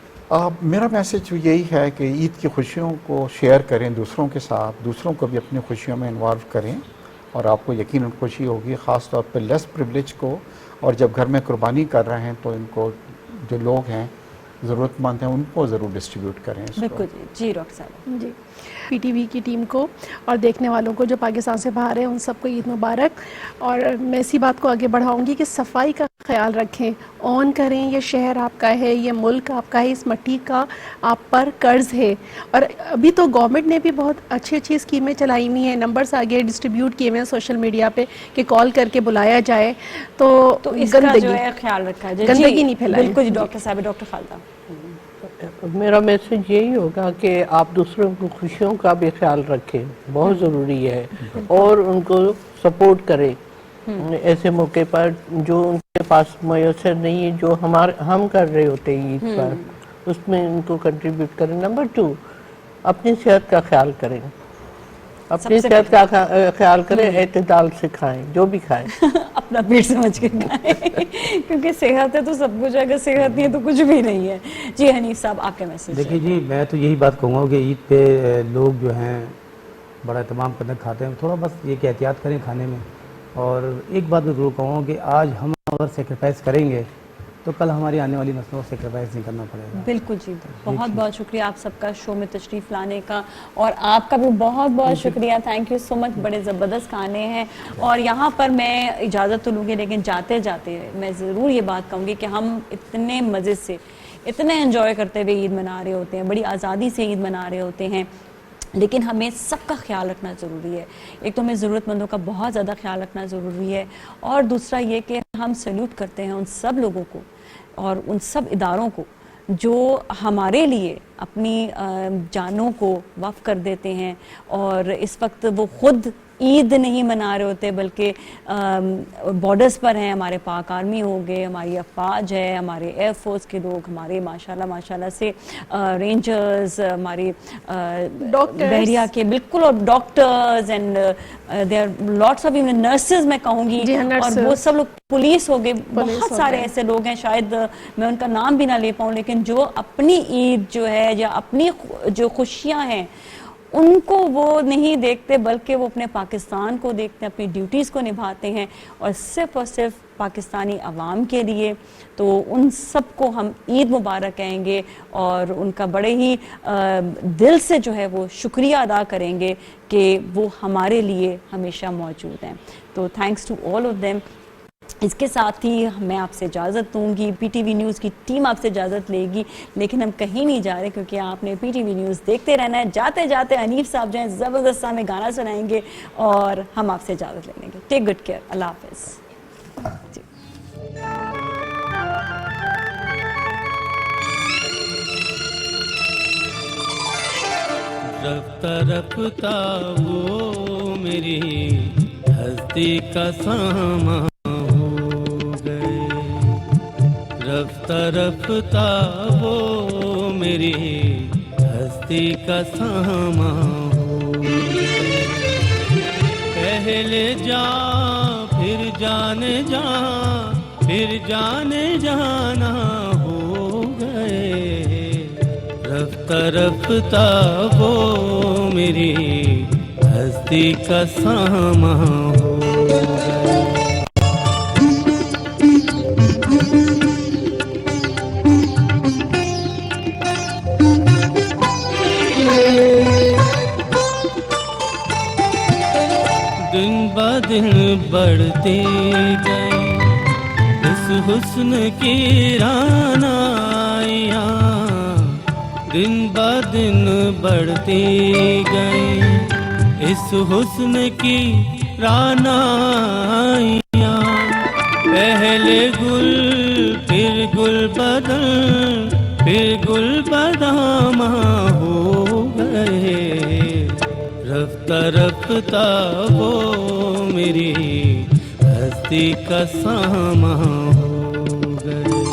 Speaker 2: मेरा मैसेज यही है कि ईद की खुशियों को शेयर करें दूसरों के साथ, दूसरों को भी अपनी खुशियों में इन्वॉल्व करें और आपको यकीनन खुशी होगी, ख़ास तौर पे लेस प्रिविलेज को। और जब घर में कुर्बानी कर रहे हैं तो इनको जो लोग हैं ज़रूरतमंद हैं उनको ज़रूर डिस्ट्रीब्यूट करें इसको।
Speaker 1: बिल्कुल जी डॉक्टर साहब।
Speaker 3: जी, पीटीवी की टीम को और देखने वालों को जो पाकिस्तान से बाहर है उन सबको ईद मुबारक। और मैं इसी बात को आगे बढ़ाऊंगी कि सफाई का ख्याल रखें, ऑन करें, ये शहर आपका है, ये मुल्क आपका है, इस मिट्टी का आप पर कर्ज है। और अभी तो गवर्नमेंट ने भी बहुत अच्छी अच्छी स्कीमें चलाई हुई हैं, नंबर्स आगे डिस्ट्रीब्यूट किए हुए हैं सोशल मीडिया पे कि कॉल करके बुलाया जाए तो
Speaker 1: इसका जो
Speaker 3: गंदगी
Speaker 1: है ख्याल रखा जाए,
Speaker 3: गंदगी नहीं फैलाएं।
Speaker 1: बिल्कुल जी डॉक्टर साहब। डॉक्टर खालदा,
Speaker 6: मेरा मैसेज यही होगा कि आप दूसरों की खुशियों का भी ख्याल रखें, बहुत ज़रूरी है, और उनको सपोर्ट करें ऐसे मौके पर जो उनके पास मैसर नहीं है, जो हम कर रहे होते हैं ईद पर, उसमें उनको कंट्रीब्यूट करें। नंबर 2, अपनी सेहत का ख्याल करें, अपनी सेहत का ख्याल करें, एतदाल से खाएं, जो भी खाएं
Speaker 1: अपना पेट समझ के खाएं क्योंकि सेहत है तो सब कुछ है, अगर सेहत नहीं है तो कुछ भी नहीं है। जी हनीफ साहब, आपके मैसेज।
Speaker 4: देखिए जी, मैं तो यही बात कहूँगा कि ईद पे लोग जो हैं बड़ा एहतमाम करके खाते हैं, थोड़ा बस ये कि एहतियात करें खाने में। और एक बात मैं ज़रूर कहूँगा कि आज हम अगर सेक्रीफाइस करेंगे तो कल हमारी आने वाली नस्लों को सेक्रीफाइस नहीं करना पड़ेगा।
Speaker 1: बिल्कुल जी, बहुत बहुत शुक्रिया आप सबका शो में तशरीफ़ लाने का, और आपका भी बहुत बहुत शुक्रिया, थैंक यू सो मच। बड़े ज़बरदस्त खाने हैं, और यहाँ पर मैं इजाज़त तो लूँगी, लेकिन जाते जाते मैं ज़रूर ये बात कहूँगी कि हम इतने मज़े से, इतने एंजॉय करते हुए ईद मना रहे होते हैं, बड़ी आज़ादी से ईद मना रहे होते हैं, लेकिन हमें सबका ख्याल रखना ज़रूरी है। एक तो हमें ज़रूरतमंदों का बहुत ज़्यादा ख्याल रखना ज़रूरी है, और दूसरा ये कि हम सैल्यूट करते हैं उन सब लोगों को और उन सब इदारों को जो हमारे लिए अपनी जानों को वक़्फ़ कर देते हैं, और इस वक्त वो ख़ुद ईद नहीं मना रहे होते बल्कि बॉर्डर्स पर हैं। हमारे पाक आर्मी हो गए, हमारी अफवाज है, हमारे एयरफोर्स के लोग, हमारे माशाल्लाह से रेंजर्स, हमारे बहरिया के बिल्कुल, और doctors and there lots of even nurses मैं कहूँगी, और वो सब लोग, पुलिस हो गए, बहुत सारे ऐसे लोग हैं, शायद मैं उनका नाम भी ना ले पाऊँ, लेकिन जो अपनी ईद जो है या अपनी जो खुशियाँ हैं उनको वो नहीं देखते, बल्कि वो अपने पाकिस्तान को देखते हैं, अपनी ड्यूटीज़ को निभाते हैं, और सिर्फ पाकिस्तानी अवाम के लिए। तो उन सब को हम ईद मुबारक कहेंगे, और उनका बड़े ही दिल से जो है वो शुक्रिया अदा करेंगे कि वो हमारे लिए हमेशा मौजूद हैं। तो thanks to all of them. इसके साथ ही मैं आपसे इजाज़त दूंगी, पीटीवी न्यूज़ की टीम आपसे इजाज़त लेगी, लेकिन हम कहीं नहीं जा रहे, क्योंकि आपने पीटीवी न्यूज़ देखते रहना है। जाते जाते हनीफ साहब जो हैं ज़बरदस्त सा हमें गाना सुनाएंगे, और हम आपसे इजाज़त ले लेंगे। टेक गुड केयर, अल्लाह हाफ़िज़।
Speaker 7: रफ्ता रफ्ता वो मेरी हस्ती का सामा रफ्ता रफ्ता वो मेरी हस्ती का सामा हो, पहले जा फिर जाने जा, फिर जाने जाना हो गए। रफ्ता रफ्ता वो मेरी हस्ती का सामा हो गए। दिन बढ़ते गए इस हुस्न की रानाइयाँ, दिन ब दिन बढ़ते गए इस हुस्न की रानाइयाँ। पहले गुल गुल बदन फिर गुल बदामा हो गए, रफ्ता रफ्ता वो मेरी हस्ती का सामा हो गए।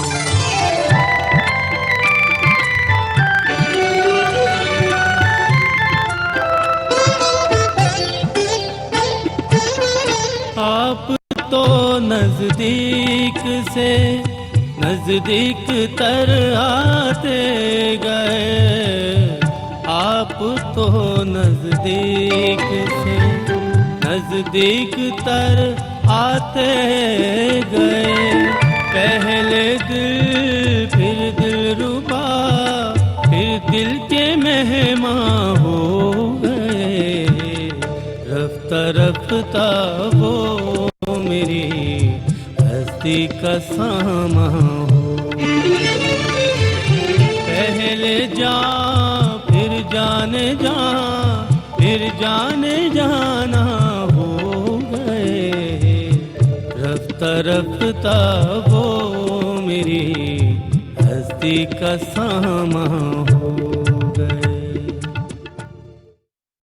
Speaker 7: आप तो नजदीक से नजदीक तर आते गए, आप तो नजदीक से नजदीक तर आते गए। पहले दिल फिर दिलरुबा फिर दिल के मेहमान हो गए, रफ्ता रफ्ता वो मेरी हस्ती का सामा हो। पहले जा फिर जाने जा फिर जाने जाना हो गए, रफ्ता रफ्ता वो मेरी हस्ती का सामा हो।